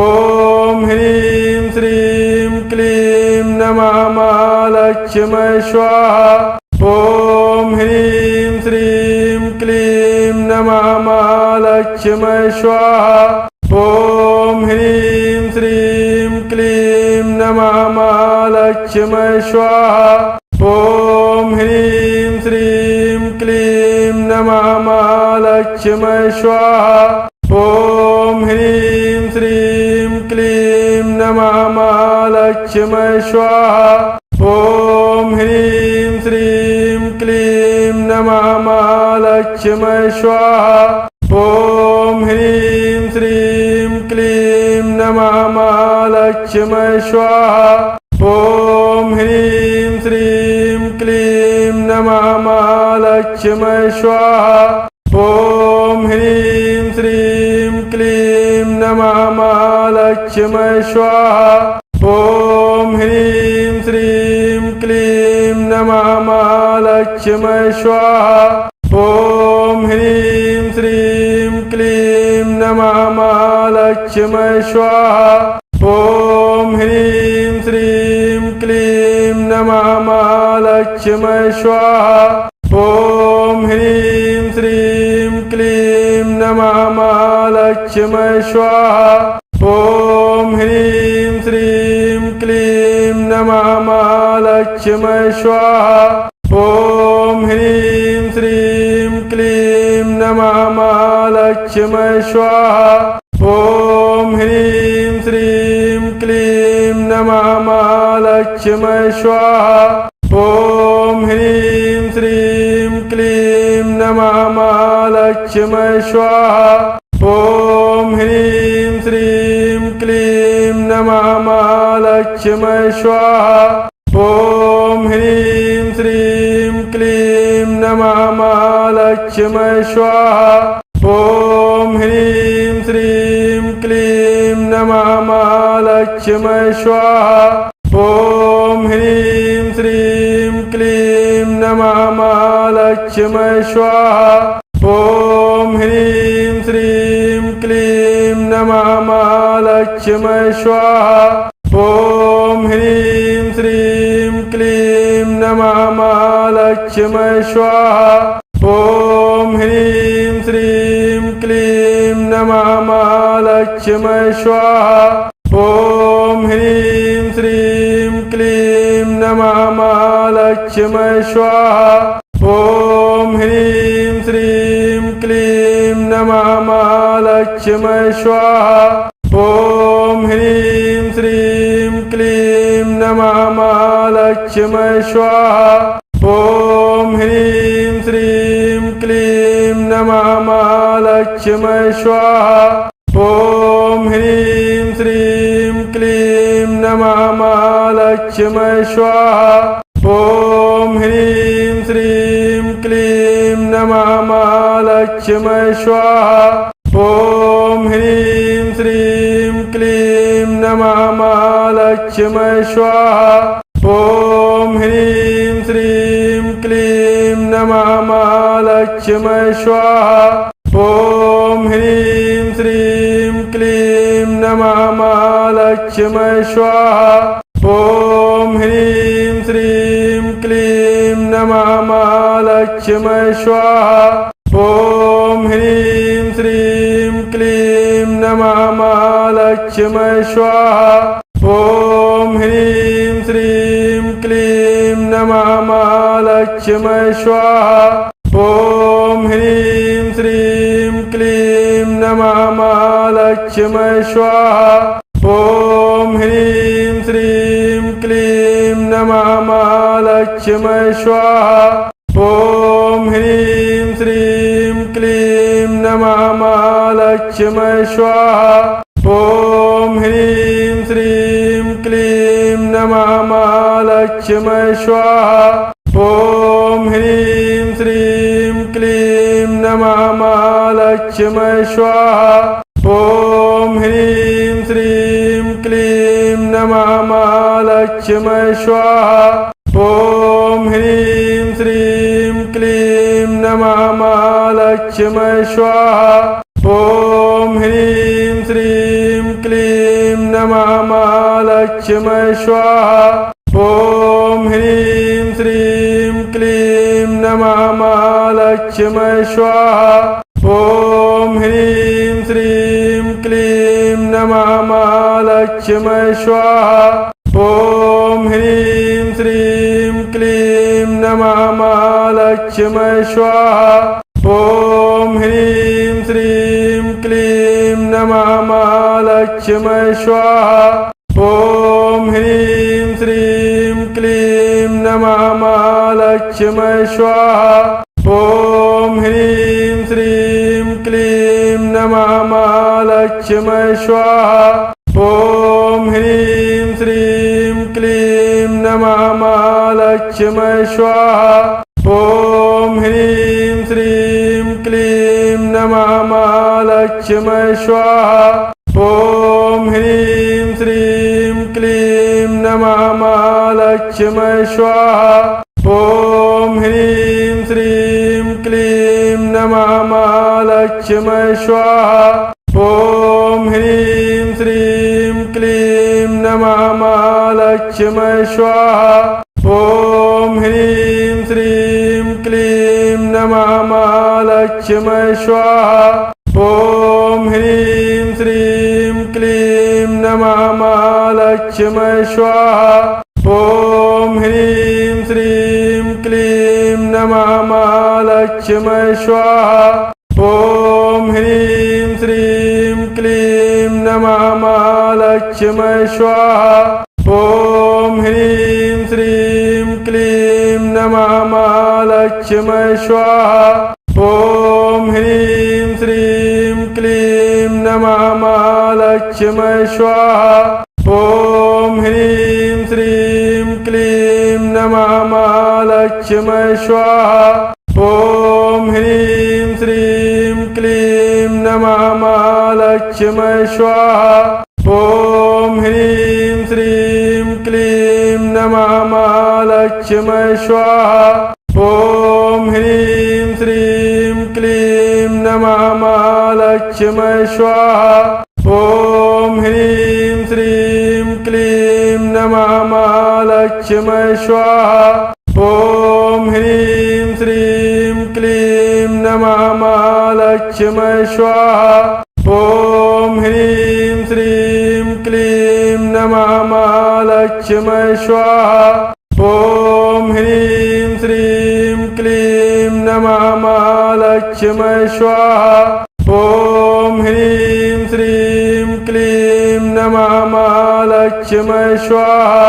ॐ ह्रीं श्रीं क्लीं नमः महालक्ष्मय स्वाहा। ॐ ह्रीं श्रीं क्लीं नमः महालक्ष्मय स्वाहा। ॐ ह्रीं श्रीं क्लीं नमः महालक्ष्मय स्वाहा। ॐ ह्रीं श्रीं क्लीं नमः महालक्ष्मय स्वाहा। ॐ ह्रीं श्रीं क्लीं नमः महालक्ष्मय स्वाहा। ॐ ह्रीं श्रीं क्लीं नमः महालक्ष्मय स्वाहा। ॐ ह्रीं श्रीं क्लीं नमः महालक्ष्मय स्वाहा। ॐ ह्रीं श्रीं क्लीं नमः महालक्ष्मय स्वाहा। ॐ ह्रीं श्रीं क्लीं नमः महालक्ष्मय स्वाहा। ॐ ह्रीं श्रीं क्लीं नमः महालक्ष्मय स्वाहा। ॐ ह्रीं श्रीं क्लीं नमः महालक्ष्मय स्वाहा। ॐ ह्रीं श्रीं क्लीं नमः महालक्ष्मय स्वाहा। ॐ ह्रीं श्रीं क्लीं नमः महालक्ष्मय स्वाहा। ॐ ह्रीं श्रीं क्लीं नमः महालक्ष्मय स्वाहा। ॐ ह्रीं श्रीं क्लीं नमः महालक्ष्मय स्वाहा। ॐ ह्रीं श्रीं क्लीं नमः महालक्ष्मय स्वाहा। ॐ ह्रीं श्रीं क्लीं नमः महालक्ष्मय स्वाहा। ॐ ह्रीं श्रीं क्लीं नमः महालक्ष्मय स्वाहा। ॐ ह्रीं श्रीं क्लीं नमः महालक्ष्मय स्वाहा। ॐ ह्रीं श्रीं क्लीं नमः महालक्ष्मय स्वाहा। ॐ ह्रीं श्रीं क्लीं नमः महालक्ष्मय स्वाहा। ॐ ह्रीं श्रीं क्लीं नमः महालक्ष्मय स्वाहा। ॐ ह्रीं श्रीं क्लीं नमः महालक्ष्मय स्वाहा। ॐ ह्रीं श्रीं क्लीं नमः महालक्ष्मय स्वाहा। ॐ ह्रीं श्रीं क्लीं नमः महालक्ष्मय स्वाहा। ॐ ह्रीं श्रीं क्लीं नमः महालक्ष्मय स्वाहा। ॐ ह्रीं श्रीं क्लीं नमः महालक्ष्मय स्वाहा। ॐ ह्रीं श्रीं क्लीं नमः महालक्ष्मय स्वाहा। ॐ ह्रीं श्रीं क्लीं नमः महालक्ष्मय स्वाहा। ॐ ह्रीं श्रीं क्लीं नमः महालक्ष्मय स्वाहा। ॐ ह्रीं श्रीं क्लीं नमः महालक्ष्मय स्वाहा। ॐ ह्रीं श्रीं क्लीं नमः महालक्ष्मय स्वाहा। ॐ ह्रीं श्रीं क्लीं नमः महालक्ष्मय स्वाहा। ॐ ह्रीं श्रीं क्लीं नमः महालक्ष्मय स्वाहा। ॐ ह्रीं श्रीं क्लीं नमः महालक्ष्मय स्वाहा। ॐ ह्रीं श्रीं क्लीं नमः महालक्ष्मय स्वाहा। ॐ ह्रीं श्रीं क्लीं नमः महालक्ष्मय स्वाहा। ॐ ह्रीं श्रीं क्लीं नमः महालक्ष्मय स्वाहा। ॐ ह्रीं श्रीं क्लीं नमः महालक्ष्मय स्वाहा। ॐ ह्रीं श्रीं क्लीं नमः महालक्ष्मय स्वाहा। ॐ ह्रीं श्रीं क्लीं नमः महालक्ष्मी स्वाहा। ॐ ह्रीं श्रीं क्लीं नमः महालक्ष्मी स्वाहा। ॐ ह्रीं श्रीं क्लीं नमः महालक्ष्मी स्वाहा। ॐ ह्रीं श्रीं क्लीं नमः महालक्ष्मी स्वाहा। ॐ ह्रीं श्रीं क्लीं नमः महालक्ष्मी स्वाहा। ॐ ह्रीं श्रीं क्लीं नमः महालक्ष्मी स्वाहा। ॐ ह्रीं श्रीं क्लीं नमः महालक्ष्मी स्वाहा। ॐ ह्रीं श्रीं क्लीं नमः महालक्ष्मी स्वाहा। ॐ ह्रीं श्रीं क्लीं नमः महालक्ष्मी स्वाहा। ॐ ह्रीं श्रीं क्लीं नमः महालक्ष्मी स्वाहा। ॐ ह्रीं श्रीं क्लीं नमः महालक्ष्मी स्वाहा। ॐ ह्रीं श्रीं क्लीं नमः महालक्ष्मी स्वाहा। ॐ ह्रीं श्रीं क्लीं नमः महालक्ष्मी स्वाहा। ॐ ह्रीं श्रीं क्लीं नमः महालक्ष्मी स्वाहा। ॐ ह्रीं श्रीं क्लीं नमः महालक्ष्मी स्वाहा। ॐ ह्रीं श्रीं क्लीं नमः महालक्ष्मी स्वाहा। ॐ ह्रीं श्रीं क्लीं नमः महालक्ष्मी स्वाहा। ॐ ह्रीं श्रीं क्लीं नमः महालक्ष्मी स्वाहा। ॐ ह्रीं श्रीं क्लीं नमः महालक्ष्मी स्वाहा। ॐ ह्रीं श्रीं क्लीं नमः महालक्ष्मी स्वाहा। ॐ ह्रीं श्रीं क्लीं नमः महालक्ष्मी स्वाहा। ॐ ह्रीं श्रीं क्लीं नमः महालक्ष्मी स्वाहा। ॐ ह्रीं श्रीं क्लीं नमः महालक्ष्मी स्वाहा। ॐ ह्रीं श्रीं क्लीं नमः महालक्ष्मी स्वाहा। ॐ ह्रीं श्रीं क्लीं नमः महालक्ष्मी स्वाहा। ॐ ह्रीं श्रीं क्लीं नमः महालक्ष्मी स्वाहा। ॐ ह्रीं श्रीं क्लीं नमः महालक्ष्मी स्वाहा। ॐ ह्रीं श्रीं क्लीं नमः महालक्ष्मी स्वाहा। ॐ ह्रीं श्रीं क्लीं नमः महालक्ष्मी स्वाहा। ॐ ह्रीं श्रीं क्लीं नमः महालक्ष्मी स्वाहा।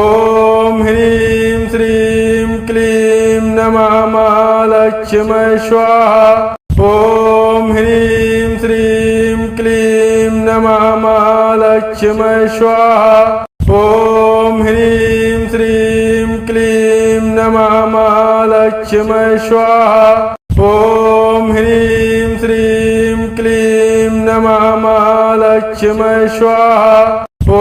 ॐ ह्रीं श्रीं क्लीं नमः महालक्ष्मी स्वाहा। ॐ ह्रीं श्रीं क्लीं नमः महालक्ष्मी स्वाहा। ॐ ह्रीं श्रीं क्लीं नमः महालक्ष्मी स्वाहा। ॐ ह्रीं श्रीं क्लीं नमः महालक्ष्मी स्वाहा।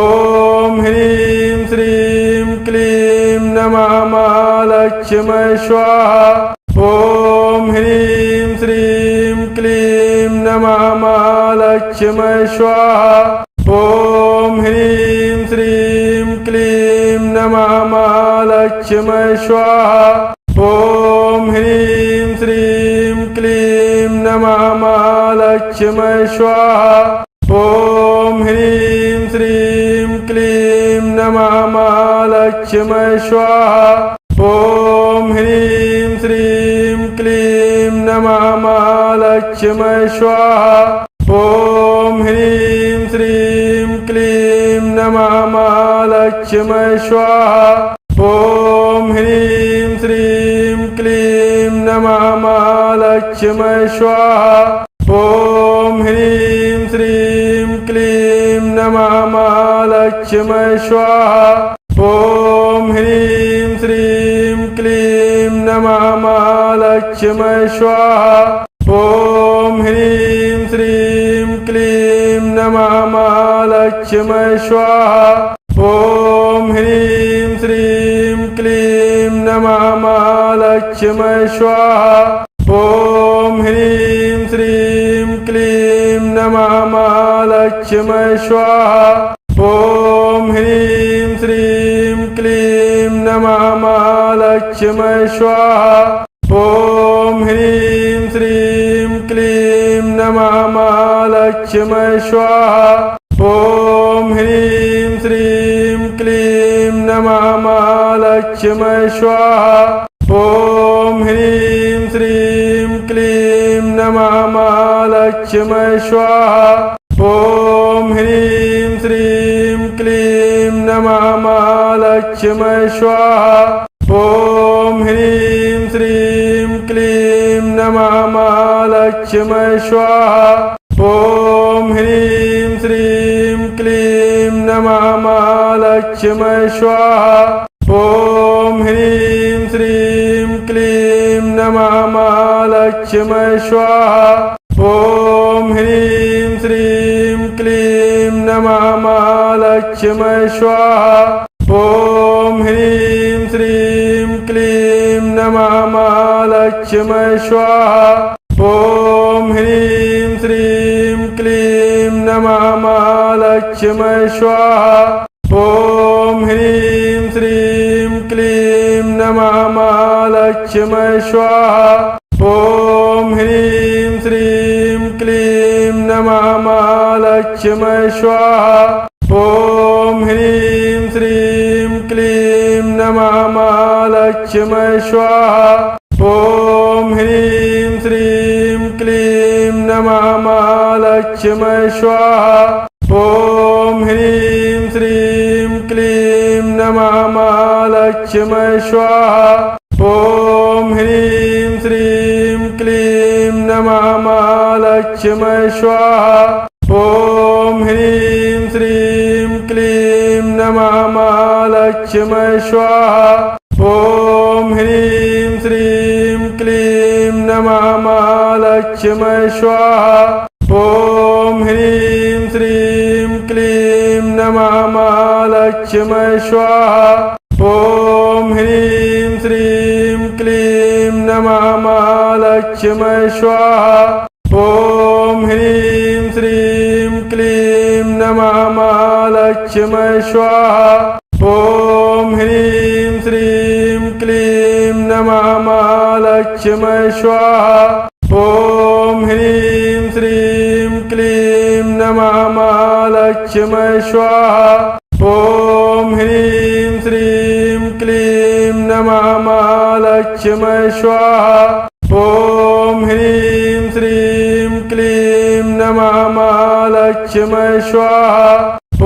ॐ ह्रीं श्रीं क्लीं नमः महालक्ष्मी स्वाहा। ॐ ह्रीं श्रीं क्लीं नमः महालक्ष्मी स्वाहा। ॐ ह्रीं श्रीं क्लीं नमः महालक्ष्मी स्वाहा। ॐ ह्रीं श्रीं क्लीं नमः महालक्ष्मी स्वाहा। ॐ ह्रीं श्रीं क्लीं नमः महालक्ष्मी स्वाहा। ॐ ह्रीं श्रीं क्लीं नमः महालक्ष्मी स्वाहा। ॐ ह्रीं श्रीं क्लीं नमः महालक्ष्मी स्वाहा। ॐ ह्रीं श्रीं क्लीं नमः महालक्ष्मी स्वाहा। ॐ ह्रीं श्रीं क्लीं नमः महालक्ष्मी स्वाहा। ॐ ह्रीं श्रीं क्लीं नमः महालक्ष्मी लक्ष्मी स्वाहा। ॐ ह्रीं श्रीं क्लीं नमः महालक्ष्मी स्वाहा। ॐ ह्रीं श्रीं क्लीं नमः महालक्ष्मी स्वाहा। ॐ ह्रीं श्रीं क्लीं नमः महालक्ष्मी स्वाहा। ॐ ह्रीं श्रीं क्लीं नमः महालक्ष्मी स्वाहा। ॐ ह्रीं श्रीं क्लीं नमः महालक्ष्मी स्वाहा। ॐ ह्रीं श्रीं क्लीं नमः महालक्ष्मी स्वाहा। ॐ ह्रीं श्रीं क्लीं नमः महालक्ष्मी स्वाहा। ॐ ह्रीं श्रीं क्लीं नमः महालक्ष्मी स्वाहा। ॐ ह्रीं श्रीं क्लीं नमः महालक्ष्मी स्वाहा। ॐ ह्रीं श्रीं क्लीं नमः महालक्ष्मी स्वाहा। ॐ ह्रीं श्रीं क्लीं नमः महालक्ष्मी स्वाहा। ॐ ह्रीं श्रीं क्लीं नमः महालक्ष्मी स्वाहा। ॐ ह्रीं श्रीं क्लीं नमः महालक्ष्मी स्वाहा। ॐ ह्रीं श्रीं क्लीं नमः महालक्ष्मी स्वाहा। ॐ ह्रीं श्रीं क्लीं नमः महालक्ष्मी स्वाहा। ॐ ह्रीं श्रीं क्लीं नमः महालक्ष्मी स्वाहा। ॐ ह्रीं श्रीं क्लीं नमः महालक्ष्मी स्वाहा। ॐ ह्रीं श्रीं क्लीं नमः महालक्ष्मी स्वाहा। ॐ ह्रीं श्रीं क्लीं नमः महालक्ष्मी स्वाहा। ॐ ह्रीं श्रीं क्लीं नमः महालक्ष्मी स्वाहा। ॐ ह्रीं श्रीं क्लीं नमः महालक्ष्मी स्वाहा। ॐ ह्रीं श्रीं क्लीं नमः महालक्ष्मी स्वाहा। ॐ ह्रीं श्रीं क्लीं नमः महालक्ष्मी स्वाहा। ॐ ह्रीं श्रीं क्लीं नमः महालक्ष्मी स्वाहा। ॐ ह्रीं श्रीं क्लीं नमः महालक्ष्मी स्वाहा। ॐ ह्रीं श्रीं क्लीं नमः महालक्ष्मी स्वाहा। ॐ ह्रीं श्रीं क्लीं नमः महालक्ष्मी स्वाहा। ॐ ह्रीं श्रीं क्लीं नमः महालक्ष्मी स्वाहा। ॐ ह्रीं श्रीं क्लीं नमः महालक्ष्मी स्वाहा।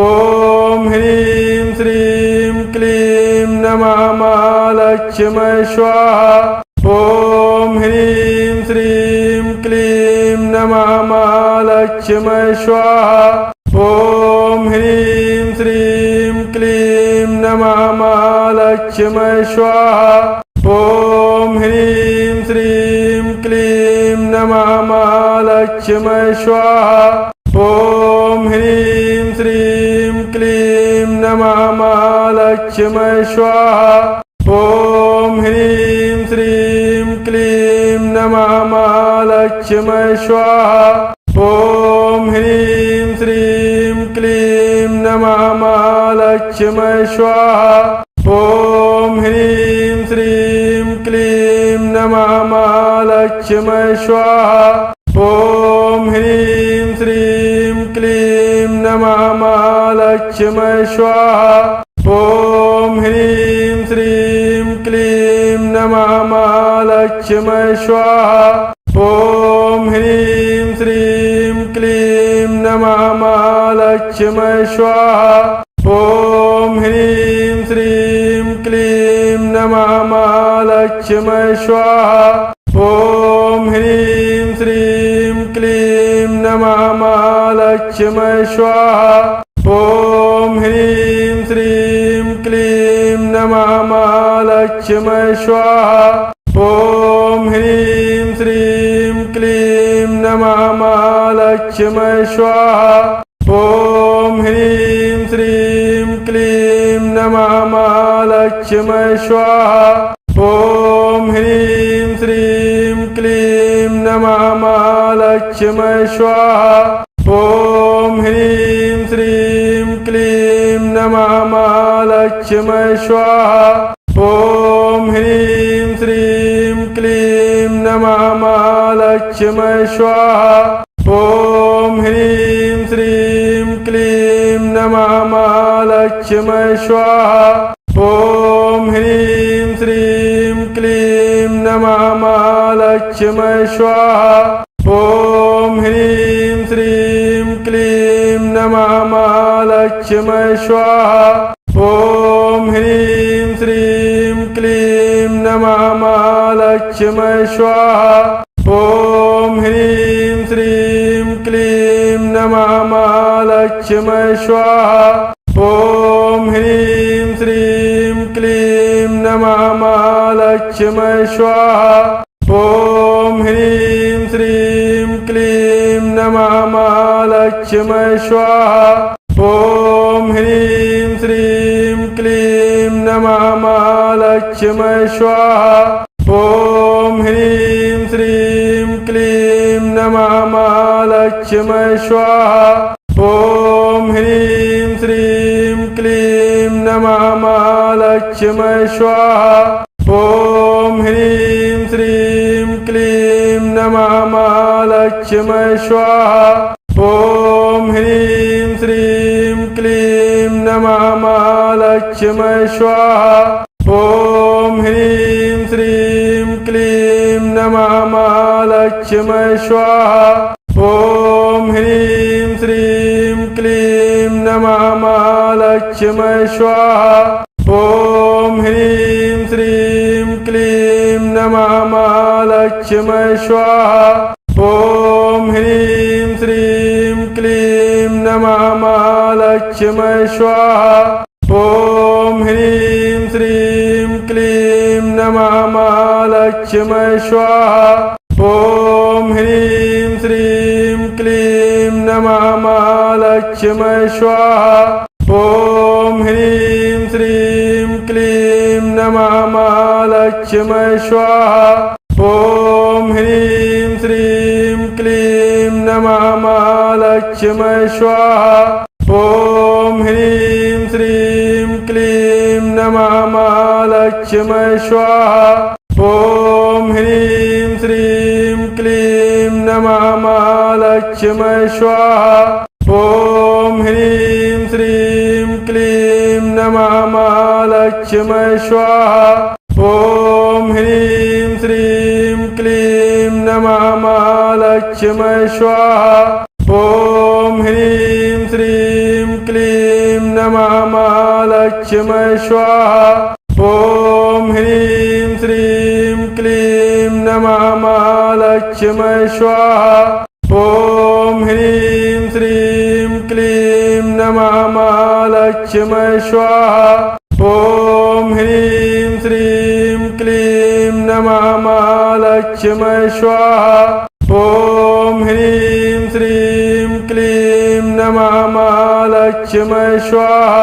ॐ ह्रीं श्रीं क्लीं नमः महालक्ष्मी स्वाहा। ॐ ह्रीं श्रीं क्लीं नमः महालक्ष्मी स्वाहा। ॐ ह्रीं श्रीं क्लीं नमः महालक्ष्मी स्वाहा। ॐ ह्रीं श्रीं क्लीं नमः महालक्ष्मी स्वाहा। ॐ ह्रीं श्रीं क्लीं नमः महालक्ष्मी स्वाहा। ॐ ह्रीं श्रीं क्लीं नमः महालक्ष्मी स्वाहा। ॐ ह्रीं श्रीं क्लीं नमः महालक्ष्मी स्वाहा। ॐ ह्रीं श्रीं क्लीं नमः महालक्ष्मी स्वाहा। ॐ ह्रीं श्रीं क्लीं नमः महालक्ष्मी स्वाहा। ॐ ह्रीं श्रीं क्लीं नमः महालक्ष्मी स्वाहा। ॐ ह्रीं श्रीं क्लीं नमः महालक्ष्मी स्वाहा। ॐ ह्रीं श्रीं क्लीं नमः महालक्ष्मी स्वाहा। ॐ ह्रीं श्रीं क्लीं नमः महालक्ष्मी स्वाहा। ॐ ह्रीं श्रीं क्लीं नमः महालक्ष्मी स्वाहा। ॐ ह्रीं लक्ष्मी स्वाहा। ॐ ह्रीं श्रीं क्लीं नमः महालक्ष्मी स्वाहा। ॐ ह्रीं श्रीं क्लीं नमः महालक्ष्मी स्वाहा। ॐ ह्रीं श्रीं क्लीं नमः महालक्ष्मी स्वाहा। ॐ ह्रीं श्रीं क्लीं नमः महालक्ष्मी स्वाहा। ॐ ह्रीं श्रीं क्लीं नमः महालक्ष्मी स्वाहा। ॐ ह्रीं श्रीं क्लीं नमः महालक्ष्मी स्वाहा। ॐ ह्रीं श्रीं क्लीं नमः महालक्ष्मी स्वाहा। ॐ ह्रीं श्रीं क्लीं नमः महालक्ष्मी स्वाहा। ॐ ह्रीं श्रीं क्लीं नमः महालक्ष्मी स्वाहा। ॐ ह्रीं श्रीं क्लीं नमः महालक्ष्मी स्वाहा। ॐ ह्रीं श्रीं क्लीं नमः महालक्ष्मी स्वाहा। ॐ ह्रीं श्रीं क्लीं नमः महालक्ष्मी स्वाहा। ॐ ह्रीं श्रीं क्लीं नमः महालक्ष्मी स्वाहा। ॐ ह्रीं श्रीं क्लीं नमः महालक्ष्मी स्वाहा। ॐ ह्रीं श्रीं क्लीं नमः महालक्ष्मी स्वाहा। ॐ ह्रीं श्रीं क्लीं नमः महालक्ष्मी स्वाहा। ॐ ह्रीं श्रीं क्लीं नमः महालक्ष्मी स्वाहा। ॐ ह्रीं श्रीं क्लीं नमः महालक्ष्मी स्वाहा। ॐ ह्रीं श्रीं क्लीं नमः महालक्ष्मी स्वाहा। ॐ ह्रीं श्रीं क्लीं नमः महालक्ष्मी स्वाहा। ॐ ह्रीं श्रीं क्लीं नमः महालक्ष्मी स्वाहा। ॐ ह्रीं श्रीं क्लीं नमः महालक्ष्मी स्वाहा। ॐ ह्रीं श्रीं क्लीं नमः महालक्ष्मी स्वाहा। ॐ ह्रीं श्रीं क्लीं नमः महालक्ष्मी स्वाहा। ॐ ह्रीं श्रीं क्लीं नमः महालक्ष्मी स्वाहा। ॐ ह्रीं श्रीं क्लीं नमः महालक्ष्मी स्वाहा। ॐ ह्रीं श्रीं क्लीं नमः महालक्ष्मी स्वाहा। ॐ ह्रीं श्रीं क्लीं नमः महालक्ष्मी स्वाहा। ॐ ह्रीं श्रीं क्लीं नमः महालक्ष्मी स्वाहा। ॐ ह्रीं श्रीं क्लीं नमः महालक्ष्मी स्वाहा। ॐ ह्रीं श्रीं क्लीं नमः महालक्ष्मी स्वाहा। ॐ ह्रीं श्रीं क्लीं नमः महालक्ष्मी स्वाहा। ॐ ह्रीं श्रीं क्लीं नमः महालक्ष्मी स्वाहा।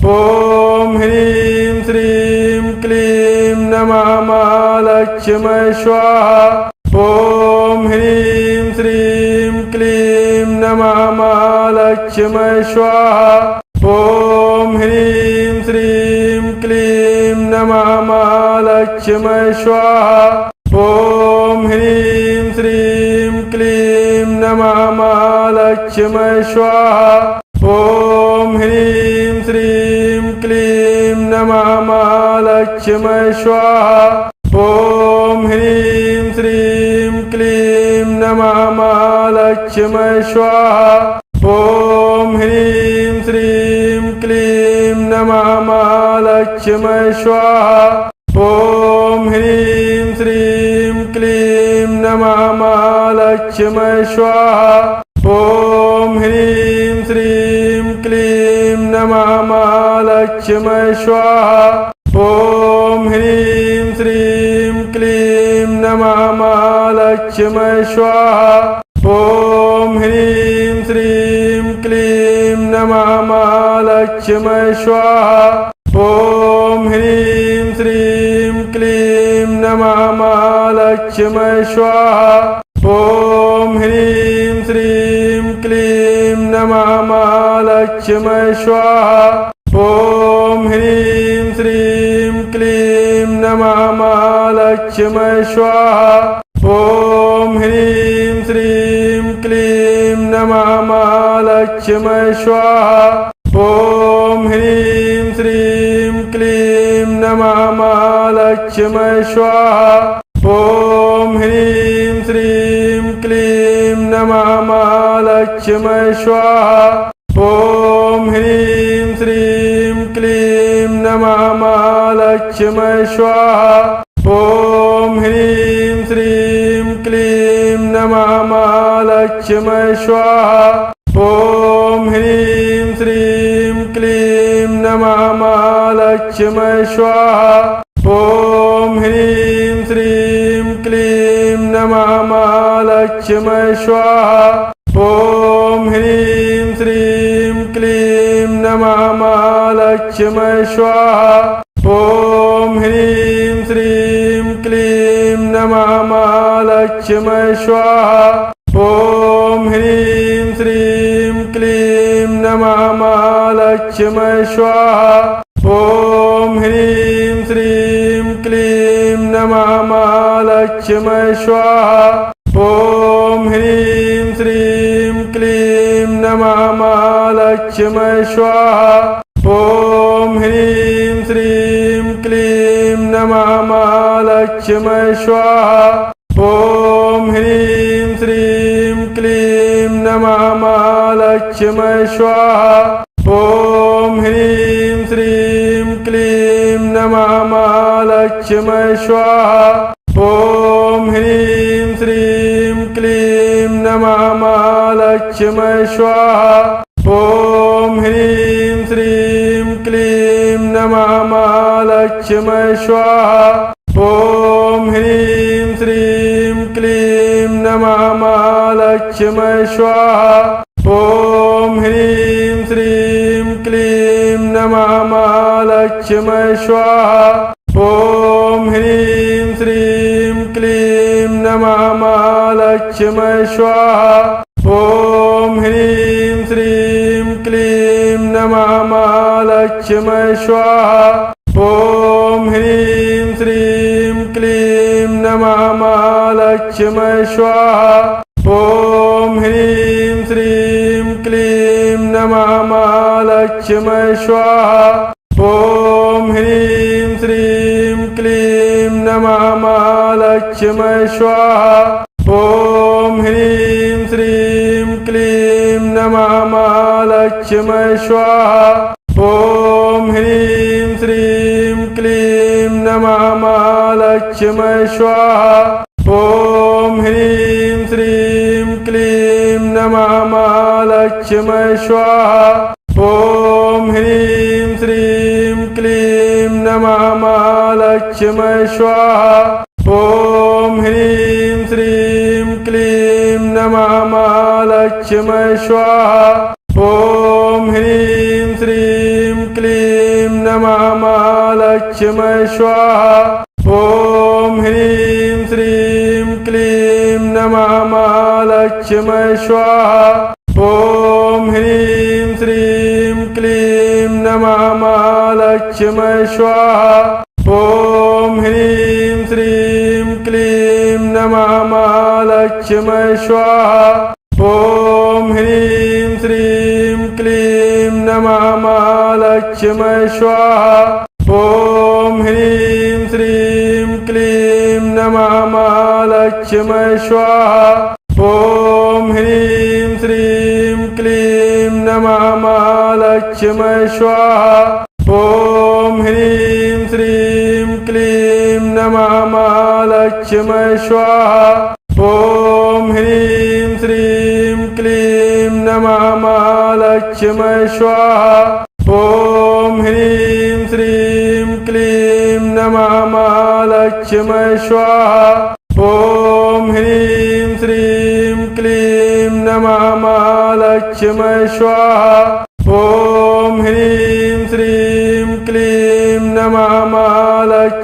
ॐ ह्रीं श्रीं क्लीं नमः महालक्ष्मी स्वाहा। ॐ ह्रीं श्रीं क्लीं नमः महालक्ष्मी स्वाहा। ॐ ह्रीं श्रीं क्लीं नमः महालक्ष्मी स्वाहा। ॐ ह्रीं श्रीं क्लीं नमः महालक्ष्मी स्वाहा। ॐ ह्रीं श्रीं क्लीं नमः महालक्ष्मी स्वाहा। ॐ ह्रीं श्रीं क्लीं नमः महालक्ष्मी स्वाहा। ॐ ह्रीं श्रीं क्लीं नमः महालक्ष्मी स्वाहा। ॐ ह्रीं श्रीं क्लीं नमः महालक्ष्मी स्वाहा। ॐ ह्रीं श्रीं क्लीं नमः महालक्ष्मी स्वाहा। ॐ ह्रीं श्रीं क्लीं नमः महालक्ष्मी स्वाहा। ॐ ह्रीं लक्ष्मी स्वाहा। ॐ ह्रीं श्रीं क्लीं नमः महालक्ष्मी स्वाहा। ॐ ह्रीं श्रीं क्लीं नमः महालक्ष्मी स्वाहा। ॐ ह्रीं श्रीं क्लीं नमः महालक्ष्मी स्वाहा। ॐ ह्रीं श्रीं क्लीं नमः महालक्ष्मी स्वाहा। ॐ ह्रीं श्रीं क्लीं नमः महालक्ष्मी स्वाहा। ॐ ह्रीं श्रीं क्लीं नमः महालक्ष्मी स्वाहा। ॐ ह्रीं श्रीं क्लीं नमः महालक्ष्मी स्वाहा। ॐ ह्रीं श्रीं क्लीं नमः महालक्ष्मी स्वाहा। ॐ ह्रीं श्रीं क्लीं नमः महालक्ष्मी स्वाहा। ॐ ह्रीं श्रीं क्लीं नमः महालक्ष्मी स्वाहा। ॐ ह्रीं श्रीं क्लीं नमः महालक्ष्मी स्वाहा। ॐ ह्रीं श्रीं क्लीं नमः महालक्ष्मी स्वाहा। ॐ ह्रीं श्रीं क्लीं नमः महालक्ष्मी स्वाहा। ॐ ह्रीं श्रीं क्लीं नमः महालक्ष्मी स्वाहा। ॐ ह्रीं श्रीं क्लीं नमः महालक्ष्मी स्वाहा। ॐ ह्रीं श्रीं क्लीं नमः महालक्ष्मी स्वाहा। ॐ ह्रीं श्रीं क्लीं नमः महालक्ष्मी स्वाहा। ॐ ह्रीं श्रीं क्लीं नमः महालक्ष्मी स्वाहा। ॐ ह्रीं श्रीं क्लीं नमः महालक्ष्मी स्वाहा। ॐ ह्रीं श्रीं क्लीं नमः महालक्ष्मी स्वाहा। ॐ ह्रीं श्रीं क्लीं नमः महालक्ष्मी स्वाहा। ॐ ह्रीं श्रीं क्लीं नमः महालक्ष्मी स्वाहा। ॐ ह्रीं श्रीं क्लीं नमः महालक्ष्मी स्वाहा। ॐ ह्रीं श्रीं क्लीं नमः महालक्ष्मी स्वाहा। ॐ ह्रीं श्रीं क्लीं नमः महालक्ष्मी स्वाहा। ॐ ह्रीं श्रीं क्लीं नमः महालक्ष्मी स्वाहा। ॐ ह्रीं श्रीं क्लीं नमः महालक्ष्मी स्वाहा। ॐ ह्रीं श्रीं क्लीं नमः महालक्ष्मी स्वाहा। ॐ ह्रीं श्रीं क्लीं नमः महालक्ष्मी स्वाहा। ॐ ह्रीं श्रीं क्लीं नमः महालक्ष्मी स्वाहा। ॐ ह्रीं श्रीं क्लीं नमः महालक्ष्मी स्वाहा। ॐ ह्रीं श्रीं क्लीं नमः महालक्ष्मी स्वाहा। ॐ ह्रीं श्रीं क्लीं नमः महालक्ष्मी स्वाहा। ॐ ह्रीं श्रीं क्लीं नमः महालक्ष्मी स्वाहा। ॐ ह्रीं श्रीं क्लीं नमः महालक्ष्मी स्वाहा। ॐ ह्रीं श्रीं क्लीं नमः महालक्ष्मी स्वाहा। ॐ ह्रीं श्रीं क्लीं नमः महालक्ष्मी स्वाहा। ॐ ह्रीं श्रीं क्लीं नमः महालक्ष्मी स्वाहा। ॐ ह्रीं श्रीं क्लीं नमः महालक्ष्मी स्वाहा। ॐ ह्रीं श्रीं क्लीं नमः महालक्ष्मी स्वाहा। ॐ ह्रीं श्रीं क्लीं नमः महालक्ष्मी स्वाहा। ॐ ह्रीं श्रीं क्लीं नमः महालक्ष्मी स्वाहा। ॐ ह्रीं श्रीं क्लीं नमः महालक्ष्मी स्वाहा। ॐ ह्रीं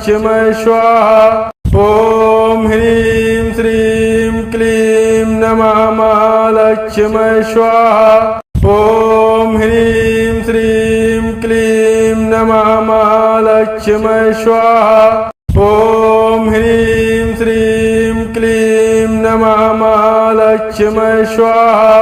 लक्ष्मी स्वाहा। ॐ ह्रीं श्रीं क्लीं नमः महालक्ष्मी स्वाहा। ॐ ह्रीं श्रीं क्लीं नमः महालक्ष्मी स्वाहा। ॐ ह्रीं श्रीं क्लीं नमः महालक्ष्मी स्वाहा।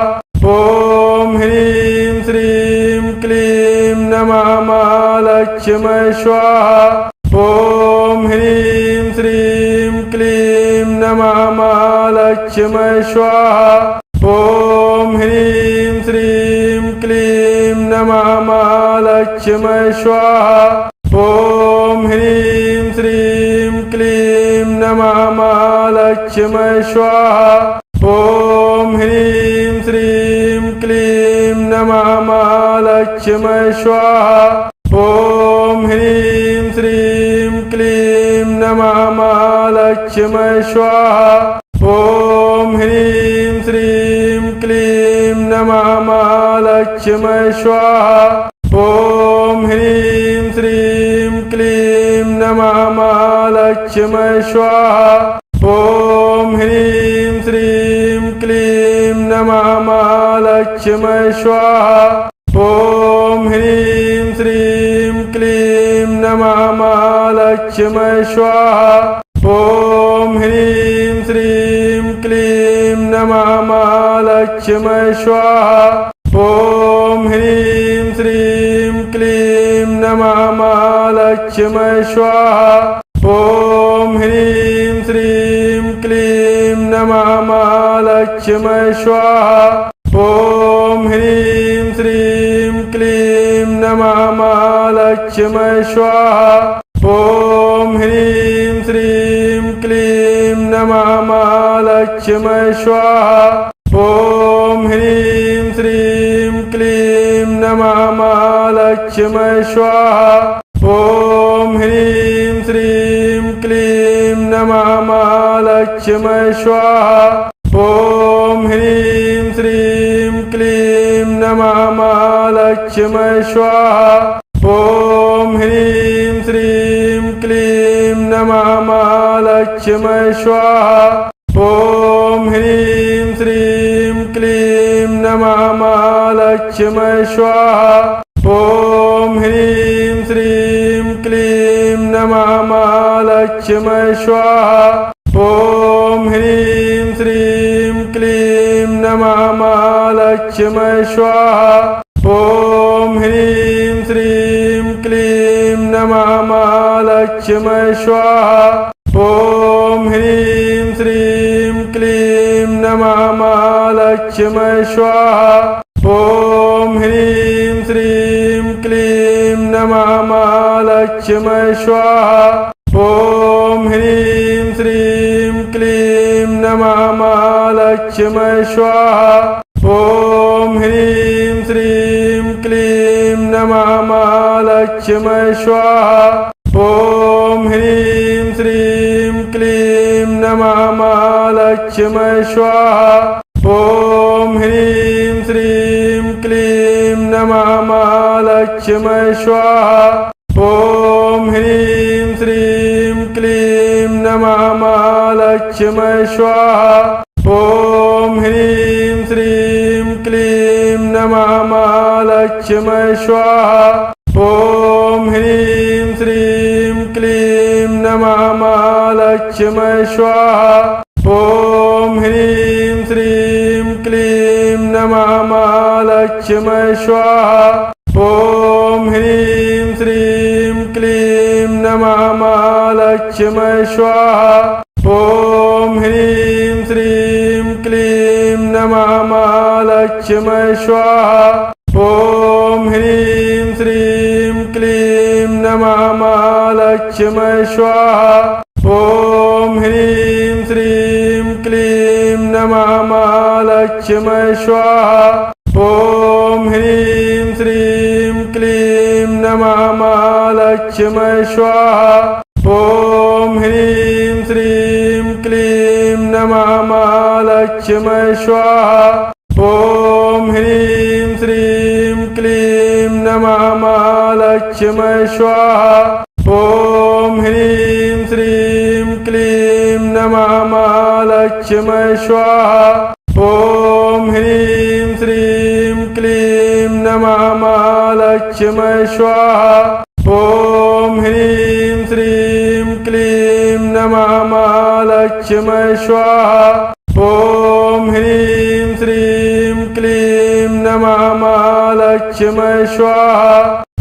ॐ ह्रीं श्रीं क्लीं नमः महालक्ष्मी स्वाहा। ॐ ह्रीं श्रीं क्लीं नमः महालक्ष्मी स्वाहा। ॐ ह्रीं श्रीं क्लीं नमः महालक्ष्मी स्वाहा। ॐ ह्रीं श्रीं क्लीं नमः महालक्ष्मी स्वाहा। ॐ ह्रीं श्रीं क्लीं नमः महालक्ष्मी स्वाहा। ॐ ह्रीं श्रीं क्लीं नमः महालक्ष्मी स्वाहा। ॐ ह्रीं श्रीं क्लीं नमः महालक्ष्मी स्वाहा। ॐ ह्रीं श्रीं क्लीं नमः महालक्ष्मी स्वाहा। ॐ ह्रीं श्रीं क्लीं नमः महालक्ष्मी स्वाहा। ॐ ह्रीं श्रीं क्लीं नमः महालक्ष्मी स्वाहा। ॐ ह्रीं श्रीं क्लीं नमः महालक्ष्मी स्वाहा। ॐ ह्रीं श्रीं क्लीं नमः महालक्ष्मी स्वाहा। ॐ ह्रीं श्रीं क्लीं नमः महालक्ष्मी स्वाहा। ॐ ह्रीं श्रीं क्लीं नमः महालक्ष्मी स्वाहा। ॐ ह्रीं श्रीं क्लीं नमः महालक्ष्मी स्वाहा। ॐ ह्रीं श्रीं क्लीं नमः महालक्ष्मी स्वाहा। ॐ ह्रीं श्रीं क्लीं नमः महालक्ष्मी स्वाहा। ॐ ह्रीं श्रीं क्लीं नमः महालक्ष्मी स्वाहा। ॐ ह्रीं श्रीं क्लीं नमः महालक्ष्मी स्वाहा। ॐ ह्रीं श्रीं क्लीं नमः महालक्ष्मी स्वाहा। ॐ ह्रीं श्रीं क्लीं नमः महालक्ष्मी स्वाहा। ॐ ह्रीं श्रीं क्लीं नमः महालक्ष्मी स्वाहा। ॐ ह्रीं श्रीं क्लीं नमः महालक्ष्मी स्वाहा। ॐ ह्रीं श्रीं क्लीं नमः महालक्ष्मी स्वाहा। ॐ ह्रीं श्रीं क्लीं नमः महालक्ष्मी स्वाहा। ॐ ह्रीं श्रीं क्लीं नमः महालक्ष्मी स्वाहा। ॐ ह्रीं श्रीं क्लीं नमः महालक्ष्मी स्वाहा। ॐ ह्रीं श्रीं क्लीं नमः महालक्ष्मी स्वाहा। ॐ ह्रीं श्रीं क्लीं नमः महालक्ष्मी स्वाहा। ॐ ह्रीं श्रीं क्लीं नमः महालक्ष्मी स्वाहा। ॐ ह्रीं श्रीं क्लीं नमः महालक्ष्मी स्वाहा। ॐ ह्रीं श्रीं क्लीं नमः महालक्ष्मी स्वाहा। ॐ ह्रीं श्रीं क्लीं नमः महालक्ष्मी स्वाहा। ॐ ह्रीं श्रीं क्लीं नमः महालक्ष्मी स्वाहा। ॐ ह्रीं श्रीं क्लीं नमः महालक्ष्मी स्वाहा। ॐ ह्रीं श्रीं क्लीं नमः महालक्ष्मी स्वाहा। ॐ ह्रीं श्रीं क्लीं नमः महालक्ष्मी स्वाहा। ॐ ह्रीं श्रीं क्लीं नमः महालक्ष्मी स्वाहा। ॐ ह्रीं श्रीं क्लीं नमः महालक्ष्मी स्वाहा। ॐ ह्रीं श्रीं क्लीं नमः महालक्ष्मी स्वाहा। ॐ ह्रीं महालक्ष्मी स्वाहा। ॐ ह्रीं श्रीं क्लीं नमः महालक्ष्मी स्वाहा। ॐ ह्रीं श्रीं क्लीं नमः महालक्ष्मी स्वाहा। ॐ ह्रीं श्रीं क्लीं नमः महालक्ष्मी स्वाहा।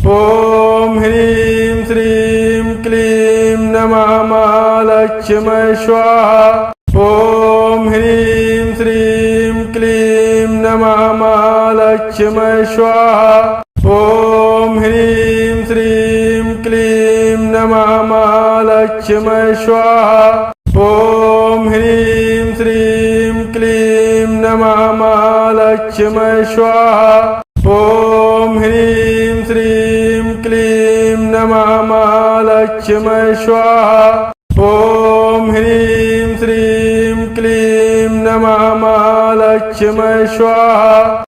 ॐ ह्रीं श्रीं क्लीं नमः महालक्ष्मी स्वाहा। ॐ ह्रीं श्रीं क्लीं नमः महालक्ष्मी स्वाहा। ॐ ह्रीं श्रीं क्लीं नमः महालक्ष्मी स्वाहा। ॐ ह्रीं श्रीं क्लीं नमः महालक्ष्मी स्वाहा। ॐ ह्रीं श्रीं क्लीं नमः महालक्ष्मी स्वाहा। ॐ ह्रीं श्रीं क्लीं नमः महालक्ष्मी स्वाहा।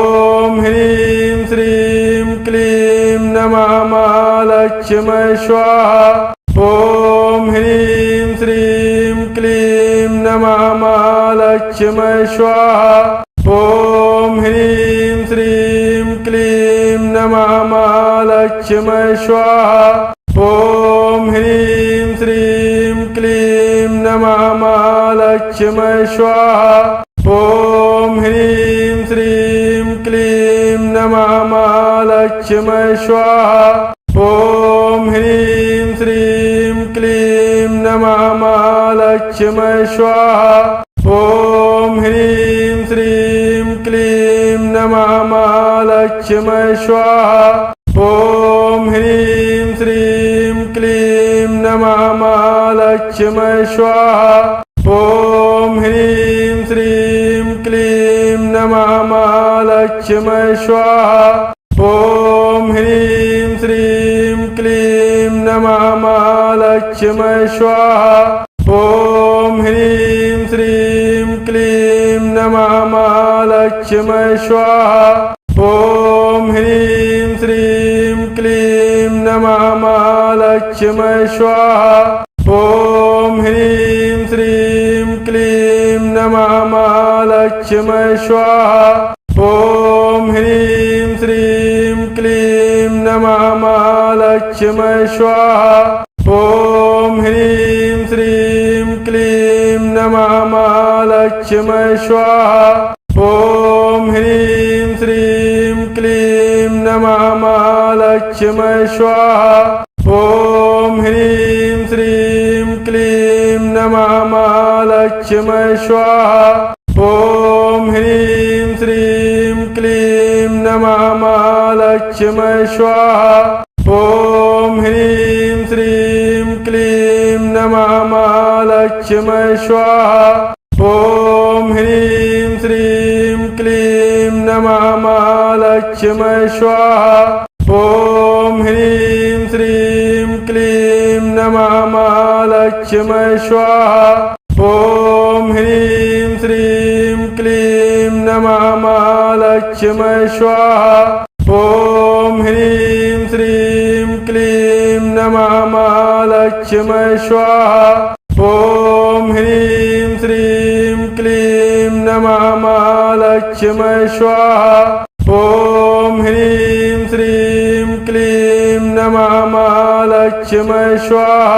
ॐ ह्रीं श्रीं क्लीं नमः महालक्ष्मी स्वाहा। ॐ ह्रीं श्रीं क्लीं नमः महालक्ष्मी स्वाहा। ॐ ह्रीं श्रीं क्लीं नमः महालक्ष्मी स्वाहा। ॐ ह्रीं श्रीं क्लीं नमः महालक्ष्मी स्वाहा। ॐ ह्रीं श्रीं क्लीं नमः महालक्ष्मी स्वाहा। ॐ ह्रीं श्रीं क्लीं नमः महालक्ष्मी स्वाहा। ॐ ह्रीं श्रीं क्लीं नमः महालक्ष्मी स्वाहा। ॐ ह्रीं श्रीं क्लीं नमः महालक्ष्मी स्वाहा। ॐ ह्रीं श्रीं क्लीं नमः महालक्ष्मी स्वाहा। ॐ ह्रीं श्रीं क्लीं नमः महालक्ष्मी स्वाहा। ॐ ह्रीं श्रीं क्लीं नमः महालक्ष्मी स्वाहा। ॐ ह्रीं श्रीं क्लीं नमः महालक्ष्मी स्वाहा। ॐ ह्रीं श्रीं क्लीं नमः महालक्ष्मी स्वाहा। ॐ ह्रीं श्रीं क्लीं नमः महालक्ष्मी स्वाहा। ॐ ह्रीं श्रीं क्लीं नमः महालक्ष्मी स्वाहा। ॐ ह्रीं श्रीं क्लीं नमः महालक्ष्मी स्वाहा। ॐ ह्रीं श्रीं क्लीं नमः महालक्ष्मी स्वाहा। ॐ ह्रीं श्रीं क्लीं नमः महालक्ष्मी स्वाहा। ॐ ह्रीं श्रीं क्लीं नमः महालक्ष्मी स्वाहा। ॐ ह्रीं श्रीं क्लीं नमः महालक्ष्मी स्वाहा। ॐ ह्रीं श्रीं क्लीं नमः महालक्ष्मी स्वाहा। ॐ ह्रीं श्रीं क्लीं नमः महालक्ष्मी स्वाहा। ॐ ह्रीं श्रीं क्लीं नमः महालक्ष्मी स्वाहा। ॐ ह्रीं श्रीं क्लीं नमः महालक्ष्मी स्वाहा। ॐ ह्रीं श्रीं क्लीं नमः महालक्ष्मी स्वाहा।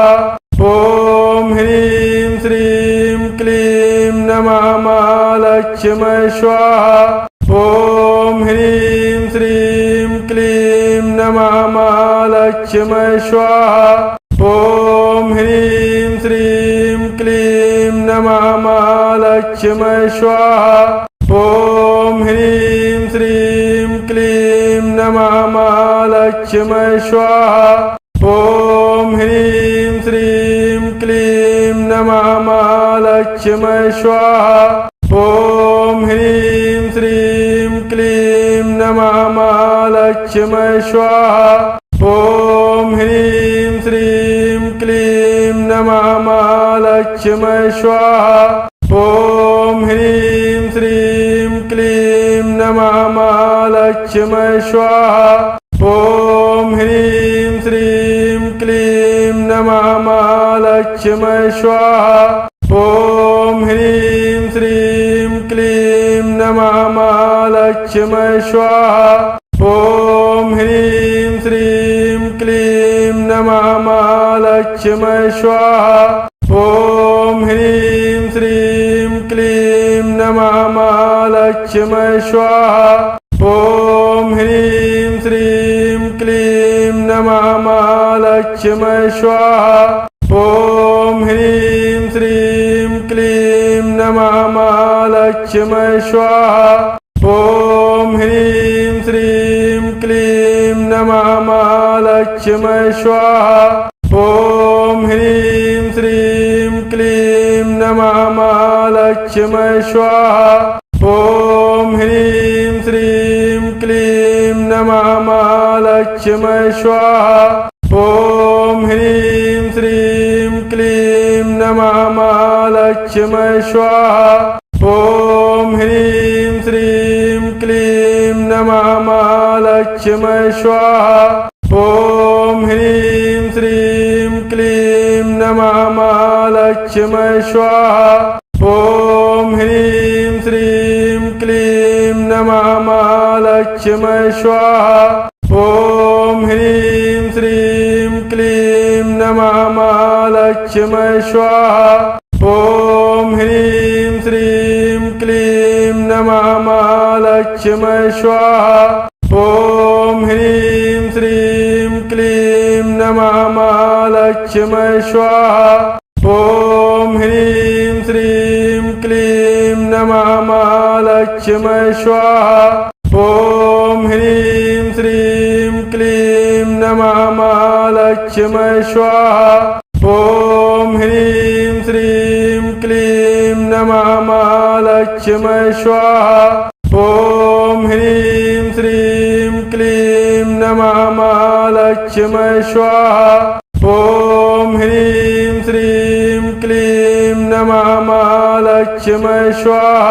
ॐ ह्रीं श्रीं क्लीं नमः महालक्ष्मी स्वाहा। ॐ ह्रीं श्रीं क्लीं नमः महालक्ष्मी स्वाहा। ॐ ह्रीं श्रीं क्लीं नमः महालक्ष्मी स्वाहा। ॐ ह्रीं श्रीं क्लीं नमः महालक्ष्मी स्वाहा। ॐ ह्रीं श्रीं क्लीं नमः महालक्ष्मी स्वाहा। ॐ ह्रीं श्रीं क्लीं नमः महालक्ष्मी स्वाहा। ॐ ह्रीं श्रीं क्लीं नमः महालक्ष्मी स्वाहा। ॐ ह्रीं श्रीं क्लीं नमः महालक्ष्मी स्वाहा। ॐ ह्रीं श्रीं क्लीं नमः महालक्ष्मी स्वाहा। ॐ ह्रीं लक्ष्मी स्वाहा। ॐ ह्रीं श्रीं क्लीं नमः महालक्ष्मी स्वाहा। ॐ ह्रीं श्रीं क्लीं नमः महालक्ष्मी स्वाहा। ॐ ह्रीं श्रीं क्लीं नमः महालक्ष्मी स्वाहा। ॐ ह्रीं श्रीं क्लीं नमः महालक्ष्मी स्वाहा। ॐ ह्रीं श्रीं क्लीं नमः महालक्ष्मी स्वाहा। ॐ ह्रीं श्रीं क्लीं नमः महालक्ष्मी स्वाहा। ॐ ह्रीं श्रीं क्लीं नमः महालक्ष्मी स्वाहा। ॐ ह्रीं श्रीं क्लीं नमः महालक्ष्मी स्वाहा। ॐ ह्रीं श्रीं क्लीं नमः महालक्ष्मी स्वाहा। ॐ ह्रीं श्रीं क्लीं नमः महालक्ष्मी स्वाहा। ॐ ह्रीं श्रीं क्लीं नमः महालक्ष्मी स्वाहा। ॐ ह्रीं श्रीं क्लीं नमः महालक्ष्मी स्वाहा। ॐ ह्रीं श्रीं क्लीं नमः महालक्ष्मी स्वाहा। ॐ ह्रीं श्रीं क्लीं नमः महालक्ष्मी स्वाहा। ॐ ह्रीं श्रीं क्लीं नमः महालक्ष्मी स्वाहा। ॐ ह्रीं श्रीं क्लीं नमः महालक्ष्मी स्वाहा। ॐ ह्रीं श्रीं क्लीं नमः महालक्ष्मी स्वाहा। ॐ ह्रीं श्रीं क्लीं नमः महालक्ष्मी स्वाहा। ॐ ह्रीं श्रीं क्लीं नमः महालक्ष्मी स्वाहा।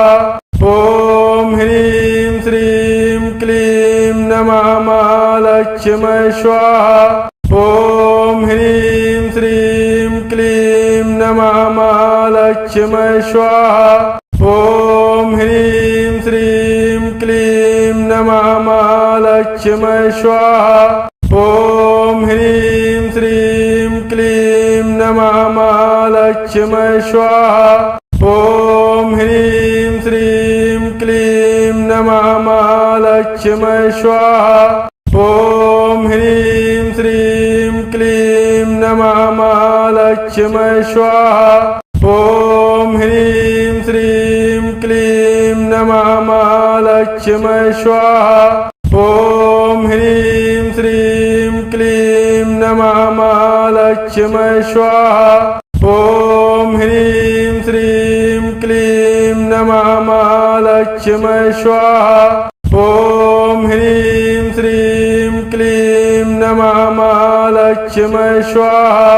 ॐ ह्रीं श्रीं क्लीं नमः महालक्ष्मी स्वाहा। ॐ ह्रीं श्रीं क्लीं नमः महालक्ष्मी स्वाहा। ॐ ह्रीं श्रीं क्लीं नमः महालक्ष्मी स्वाहा। ॐ ह्रीं श्रीं क्लीं नमः महालक्ष्मी स्वाहा। ॐ ह्रीं श्रीं क्लीं नमः महालक्ष्मी स्वाहा। ॐ ह्रीं श्रीं क्लीं नमः महालक्ष्मी स्वाहा। ॐ ह्रीं श्रीं क्लीं नमः महालक्ष्मी स्वाहा। ॐ ह्रीं श्रीं क्लीं नमः महालक्ष्मी स्वाहा। ॐ ह्रीं श्रीं क्लीं नमः महालक्ष्मी स्वाहा। ॐ ह्रीं श्रीं क्लीं नमः महालक्ष्मी स्वाहा।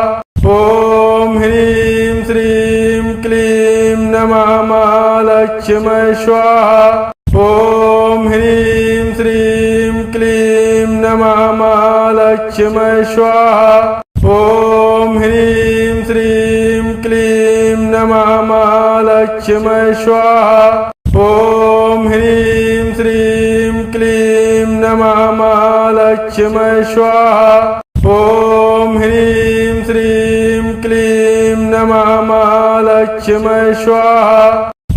ॐ ह्रीं श्रीं क्लीं नमः महालक्ष्मी स्वाहा। ॐ ह्रीं श्रीं क्लीं नमः महालक्ष्मी स्वाहा। ॐ ह्रीं श्रीं क्लीं नमः महालक्ष्मी स्वाहा। ॐ ह्रीं श्रीं क्लीं नमः महालक्ष्मी स्वाहा। ॐ ह्रीं श्रीं क्लीं नमः महालक्ष्मी स्वाहा।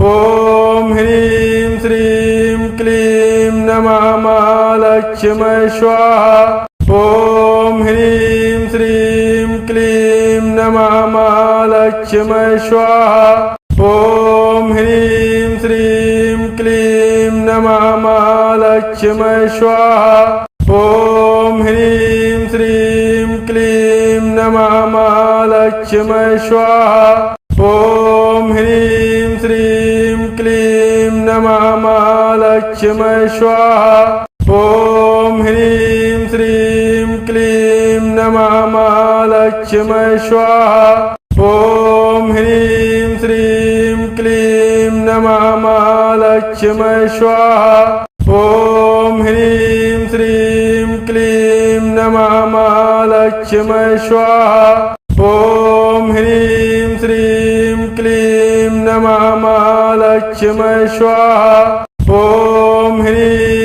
ॐ ह्रीं श्रीं क्लीं नमः महालक्ष्मी स्वाहा। ॐ ह्रीं श्रीं क्लीं नमः महालक्ष्मी स्वाहा। ॐ ह्रीं श्रीं क्लीं नमः महालक्ष्मी स्वाहा। ॐ ह्रीं श्रीं क्लीं नमः महालक्ष्मी स्वाहा। ॐ ह्रीं श्रीं क्लीं नमः महालक्ष्मी स्वाहा। ॐ ह्रीं श्रीं क्लीं नमः महालक्ष्मी स्वाहा। ॐ ह्रीं श्रीं क्लीं नमः महालक्ष्मी स्वाहा। ॐ ह्रीं श्रीं क्लीं नमः महालक्ष्मी स्वाहा। ॐ ह्रीं श्रीं क्लीं नमः महालक्ष्मी स्वाहा। ॐ ह्रीं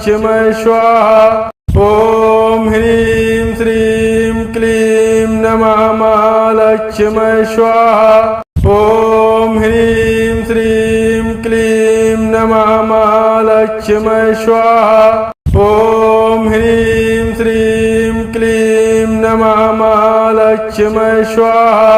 लक्ष्मी स्वाहा। ॐ ह्रीं श्रीं क्लीं नमः महालक्ष्मी स्वाहा। ॐ ह्रीं श्रीं क्लीं नमः महालक्ष्मी स्वाहा। ॐ ह्रीं श्रीं क्लीं नमः महालक्ष्मी स्वाहा।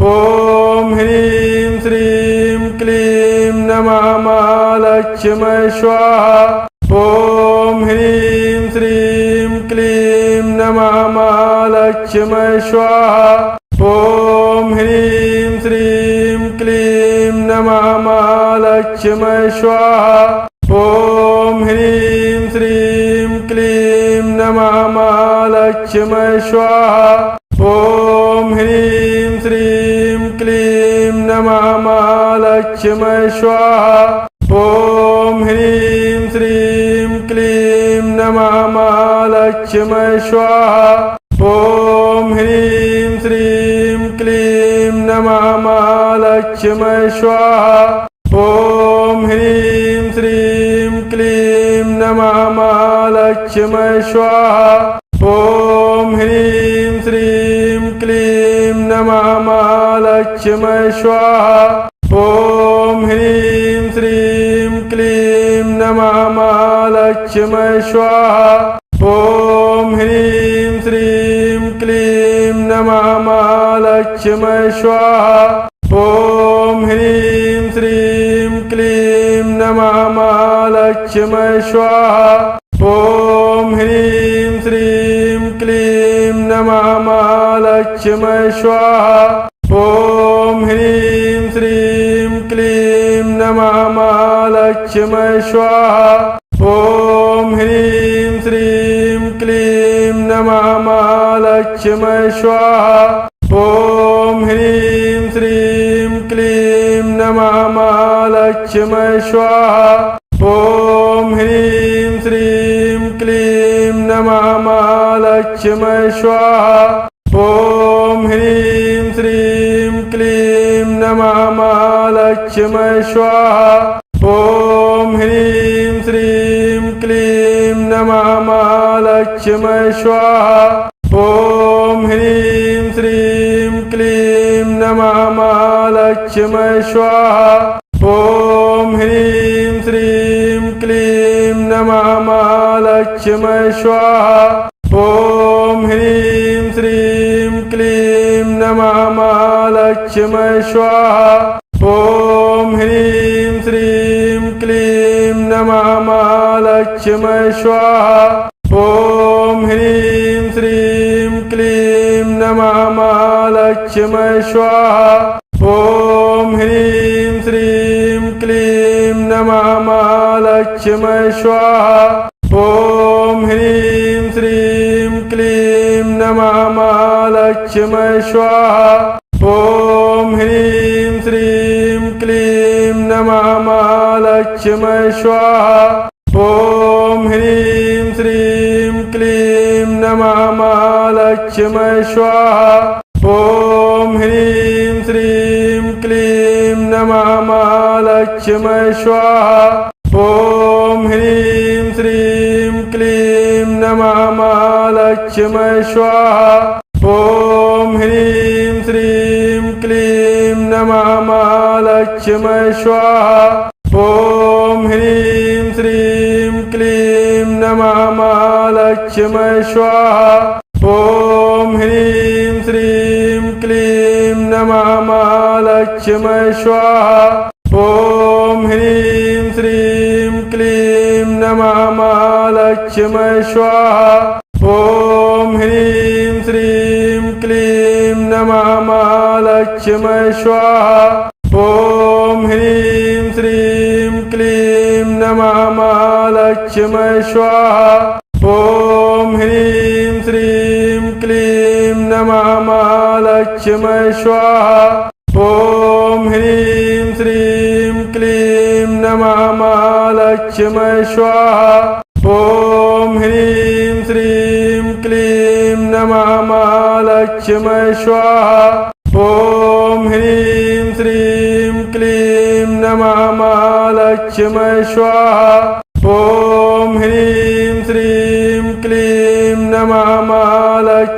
ॐ ह्रीं श्रीं क्लीं नमः महालक्ष्मी स्वाहा। ॐ ह्रीं श्रीं क्लीं नमः महालक्ष्मी स्वाहा। ॐ ह्रीं श्रीं क्लीं नमः महालक्ष्मी स्वाहा। ॐ ह्रीं श्रीं क्लीं नमः महालक्ष्मी स्वाहा। ॐ ह्रीं श्रीं क्लीं नमः महालक्ष्मी स्वाहा। ॐ ह्रीं श्रीं क्लीं नमः महालक्ष्मी स्वाहा। ॐ ह्रीं श्रीं क्लीं नमः महालक्ष्मी स्वाहा। ॐ ह्रीं श्रीं क्लीं नमः महालक्ष्मी स्वाहा। ॐ ह्रीं श्रीं क्लीं नमः महालक्ष्मी स्वाहा। ॐ ह्रीं श्रीं क्लीं नमः महालक्ष्मी स्वाहा। ॐ ह्रीं श्रीं क्लीं नमः महालक्ष्मी स्वाहा। ॐ ह्रीं श्रीं क्लीं नमः महालक्ष्मी स्वाहा। ॐ ह्रीं श्रीं क्लीं नमः महालक्ष्मी स्वाहा। ॐ ह्रीं श्रीं क्लीं नमः महालक्ष्मी स्वाहा। ॐ ह्रीं श्रीं क्लीं नमः महालक्ष्मी स्वाहा। ॐ ह्रीं श्रीं क्लीं नमः महालक्ष्मी स्वाहा। ॐ ह्रीं श्रीं क्लीं नमः महालक्ष्मी स्वाहा। ॐ ह्रीं श्रीं क्लीं नमः महालक्ष्मी स्वाहा। ॐ ह्रीं श्रीं क्लीं नमः महालक्ष्मी स्वाहा। ॐ ह्रीं श्रीं क्लीं नमः महालक्ष्मी स्वाहा। ॐ ह्रीं श्रीं क्लीं नमः महालक्ष्मी स्वाहा। ॐ ह्रीं श्रीं क्लीं नमः महालक्ष्मी स्वाहा। ॐ ह्रीं श्रीं क्लीं नमः महालक्ष्मी स्वाहा। ॐ ह्रीं श्रीं क्लीं नमः महालक्ष्मी स्वाहा। ॐ ह्रीं श्रीं क्लीं नमः महालक्ष्मी स्वाहा। ॐ ह्रीं श्रीं क्लीं नमः महालक्ष्मी स्वाहा। ॐ ह्रीं श्रीं क्लीं नमः महालक्ष्मी स्वाहा। ॐ ह्रीं श्रीं क्लीं नमः महालक्ष्मी स्वाहा। ॐ ह्रीं श्रीं क्लीं नमः महालक्ष्मी स्वाहा। ॐ ह्रीं श्रीं क्लीं नमः महालक्ष्मी स्वाहा। ॐ ह्रीं श्रीं क्लीं नमः महालक्ष्मी स्वाहा। ॐ ह्रीं श्रीं क्लीं नमः महालक्ष्मी स्वाहा। ॐ ह्रीं श्रीं क्लीं नमः महालक्ष्मी स्वाहा। ॐ ह्रीं श्रीं क्लीं नमः महालक्ष्मी स्वाहा। ॐ ह्रीं श्रीं क्लीं नमः महालक्ष्मी स्वाहा। ॐ ह्रीं श्रीं क्लीं नमः महालक्ष्मी स्वाहा। ॐ ह्रीं श्रीं क्लीं नमः महालक्ष्मी स्वाहा। ॐ ह्रीं श्रीं क्लीं नमः महालक्ष्मी स्वाहा। ॐ ह्रीं श्रीं क्लीं नमः महालक्ष्मी स्वाहा। ॐ ह्रीं श्रीं क्लीं नमः महालक्ष्मी स्वाहा। ॐ ह्रीं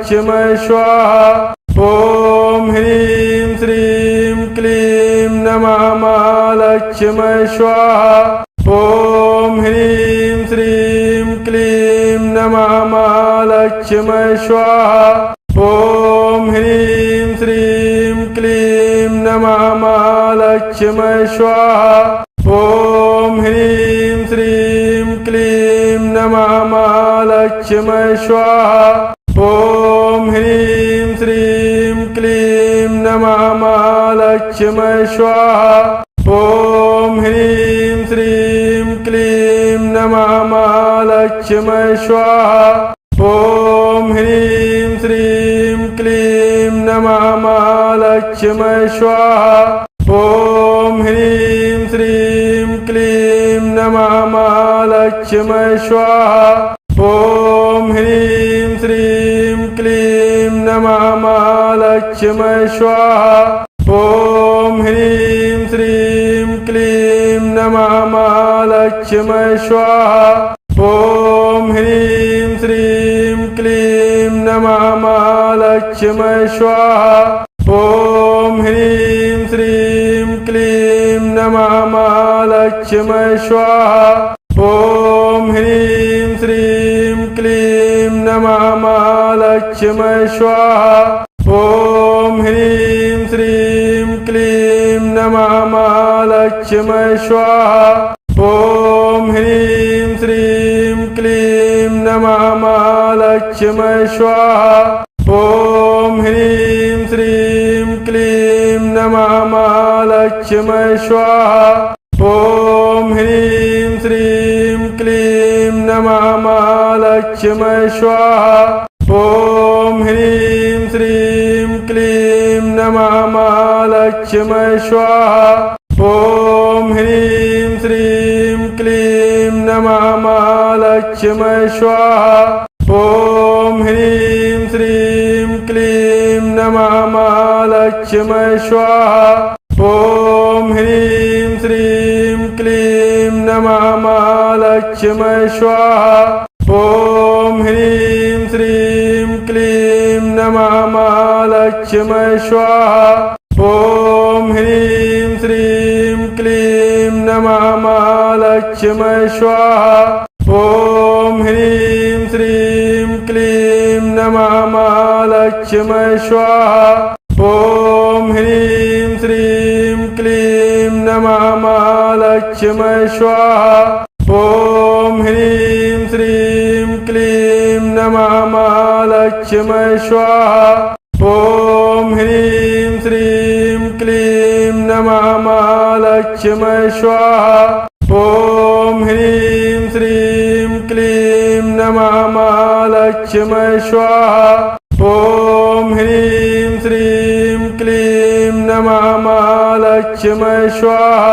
लक्ष्मी स्वाहा। ॐ ह्रीं श्रीं क्लीं नमः महालक्ष्मी स्वाहा। ॐ ह्रीं श्रीं क्लीं नमः महालक्ष्मी स्वाहा। ॐ ह्रीं श्रीं क्लीं नमः महालक्ष्मी स्वाहा। ॐ ह्रीं श्रीं क्लीं नमः महालक्ष्मी स्वाहा। ॐ ह्रीं श्रीं क्लीं नमः महालक्ष्मी स्वाहा। ॐ ह्रीं श्रीं क्लीं नमः महालक्ष्मी स्वाहा। ॐ ह्रीं श्रीं क्लीं नमः महालक्ष्मी स्वाहा। ॐ ह्रीं श्रीं क्लीं नमः महालक्ष्मी स्वाहा। ॐ ह्रीं श्रीं क्लीं नमः महालक्ष्मी स्वाहा। ॐ ह्रीं श्रीं क्लीं नमः महालक्ष्मी स्वाहा। ॐ ह्रीं श्रीं क्लीं नमः महालक्ष्मी स्वाहा। ॐ ह्रीं श्रीं क्लीं नमः महालक्ष्मी स्वाहा। ॐ ह्रीं श्रीं क्लीं नमः महालक्ष्मी स्वाहा। ॐ ह्रीं श्रीं क्लीं नमः महालक्ष्मी स्वाहा। ॐ ह्रीं श्रीं क्लीं नमः महालक्ष्मी स्वाहा। ॐ ह्रीं श्रीं क्लीं नमः महालक्ष्मी स्वाहा। ॐ ह्रीं श्रीं क्लीं नमः महालक्ष्मी स्वाहा। ॐ ह्रीं श्रीं क्लीं नमः महालक्ष्मी स्वाहा। ॐ ह्रीं श्रीं क्लीं नमः महालक्ष्मी स्वाहा। ॐ ह्रीं श्रीं क्लीं नमः महालक्ष्मी स्वाहा। ॐ ह्रीं श्रीं क्लीं नमः महालक्ष्मी स्वाहा। ॐ ह्रीं श्रीं क्लीं नमः महालक्ष्मी स्वाहा। ॐ ह्रीं श्रीं क्लीं नमः महालक्ष्मी स्वाहा। ॐ ह्रीं श्रीं क्लीं नमः महालक्ष्मी स्वाहा। ॐ ह्रीं श्रीं क्लीं नमः महालक्ष्मी स्वाहा। ॐ ह्रीं श्रीं क्लीं नमः महालक्ष्मी स्वाहा। ॐ ह्रीं श्रीं क्लीं नमः महालक्ष्मी स्वाहा। ॐ ह्रीं श्रीं क्लीं नमः महालक्ष्मी स्वाहा। ॐ ह्रीं श्रीं क्लीं नमः महालक्ष्मी स्वाहा।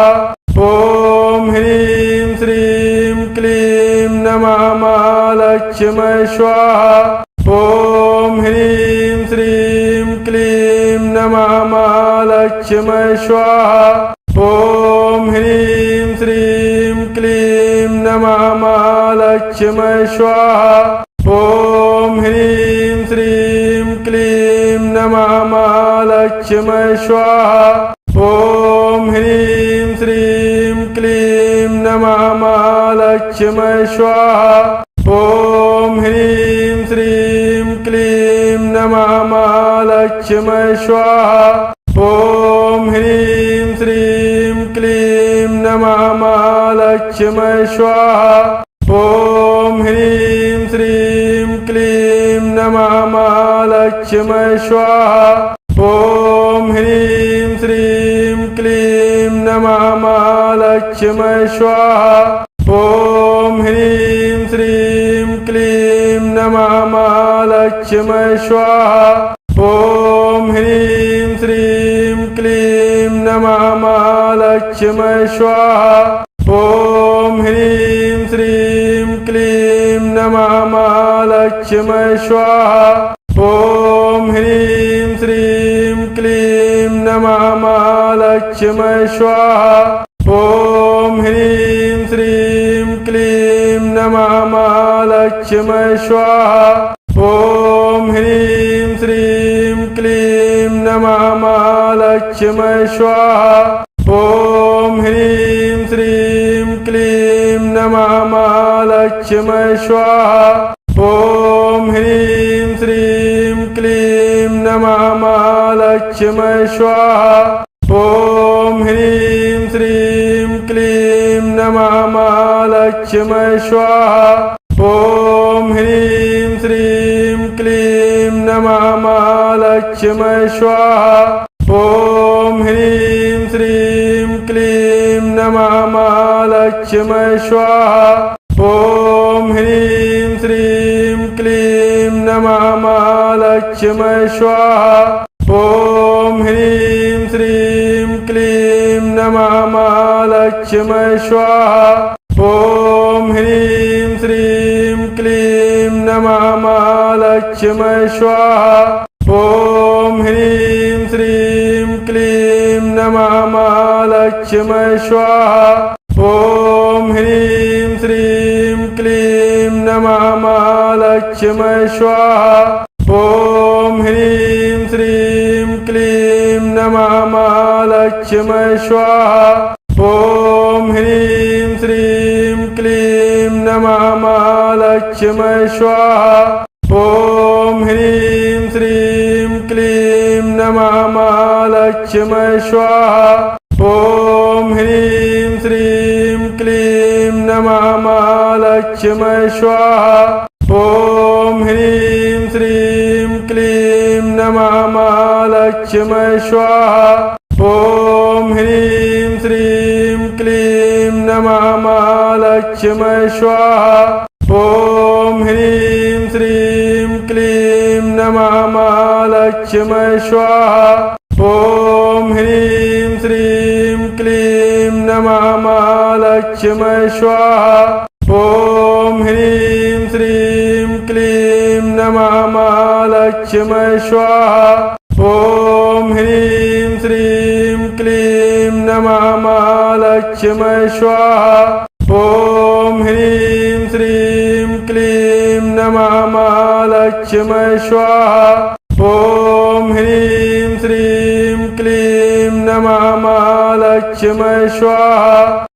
ॐ ह्रीं श्रीं क्लीं नमः महालक्ष्मी स्वाहा। ॐ ह्रीं श्रीं क्लीं नमः महालक्ष्मी स्वाहा। ॐ ह्रीं श्रीं क्लीं नमः महालक्ष्मी स्वाहा। ॐ ह्रीं श्रीं क्लीं नमः महालक्ष्मी स्वाहा। ॐ ह्रीं श्रीं क्लीं नमः महालक्ष्मी स्वाहा। ॐ ह्रीं श्रीं क्लीं नमः महालक्ष्मी स्वाहा। ॐ ह्रीं श्रीं क्लीं नमः महालक्ष्मी स्वाहा। ॐ ह्रीं श्रीं क्लीं नमः महालक्ष्मी स्वाहा। ॐ ह्रीं श्रीं क्लीं नमः महालक्ष्मी स्वाहा। ॐ ह्रीं श्रीं क्लीं नमः महालक्ष्मी स्वाहा। ॐ ह्रीं श्रीं क्लीं नमः महालक्ष्मी स्वाहा। ॐ ह्रीं श्रीं क्लीं नमः महालक्ष्मी स्वाहा। ॐ ह्रीं श्रीं क्लीं नमः महालक्ष्मी स्वाहा। ॐ ह्रीं श्रीं क्लीं नमः महालक्ष्मी स्वाहा। ॐ ह्रीं लक्ष्मय स्वाहा। ॐ ह्रीं श्रीं क्लीं नमः महालक्ष्मय स्वाहा। ॐ ह्रीं श्रीं क्लीं नमः महालक्ष्मय स्वाहा। ॐ ह्रीं श्रीं क्लीं नमः महालक्ष्मय स्वाहा। ॐ ह्रीं श्रीं क्लीं नमः महालक्ष्मय स्वाहा। ॐ ह्रीं श्रीं क्लीं नमः महालक्ष्मय स्वाहा। ॐ ह्रीं श्रीं क्लीं नमः महालक्ष्मय स्वाहा। ॐ ह्रीं श्रीं क्लीं नमः महालक्ष्मय स्वाहा। ॐ ह्रीं श्रीं क्लीं नमः महालक्ष्मय स्वाहा। ॐ ह्रीं श्रीं क्लीं नमः महालक्ष्मय स्वाहा। ॐ ह्रीं श्रीं क्लीं नमः महालक्ष्मय स्वाहा। ॐ ह्रीं श्रीं क्लीं नमः महालक्ष्मय स्वाहा। ॐ ह्रीं श्रीं क्लीं नमः महालक्ष्मय स्वाहा। ॐ ह्रीं श्रीं क्लीं नमः महालक्ष्मय स्वाहा। ॐ ह्रीं श्रीं क्लीं नमः महालक्ष्मय स्वाहा। ॐ ह्रीं श्रीं क्लीं नमः महालक्ष्मय स्वाहा। ॐ ह्रीं श्रीं क्लीं नमः महालक्ष्मय स्वाहा। ॐ ह्रीं श्रीं क्लीं नमः महालक्ष्मय स्वाहा। ॐ ह्रीं श्रीं क्लीं नमः महालक्ष्मय स्वाहा। ॐ ह्रीं श्रीं क्लीं नमः महालक्ष्मय स्वाहा। ॐ ह्रीं श्रीं क्लीं नमः महालक्ष्मय स्वाहा। ॐ ह्रीं श्रीं क्लीं नमः महालक्ष्मय स्वाहा। ॐ ह्रीं श्रीं क्लीं नमः महालक्ष्मय स्वाहा।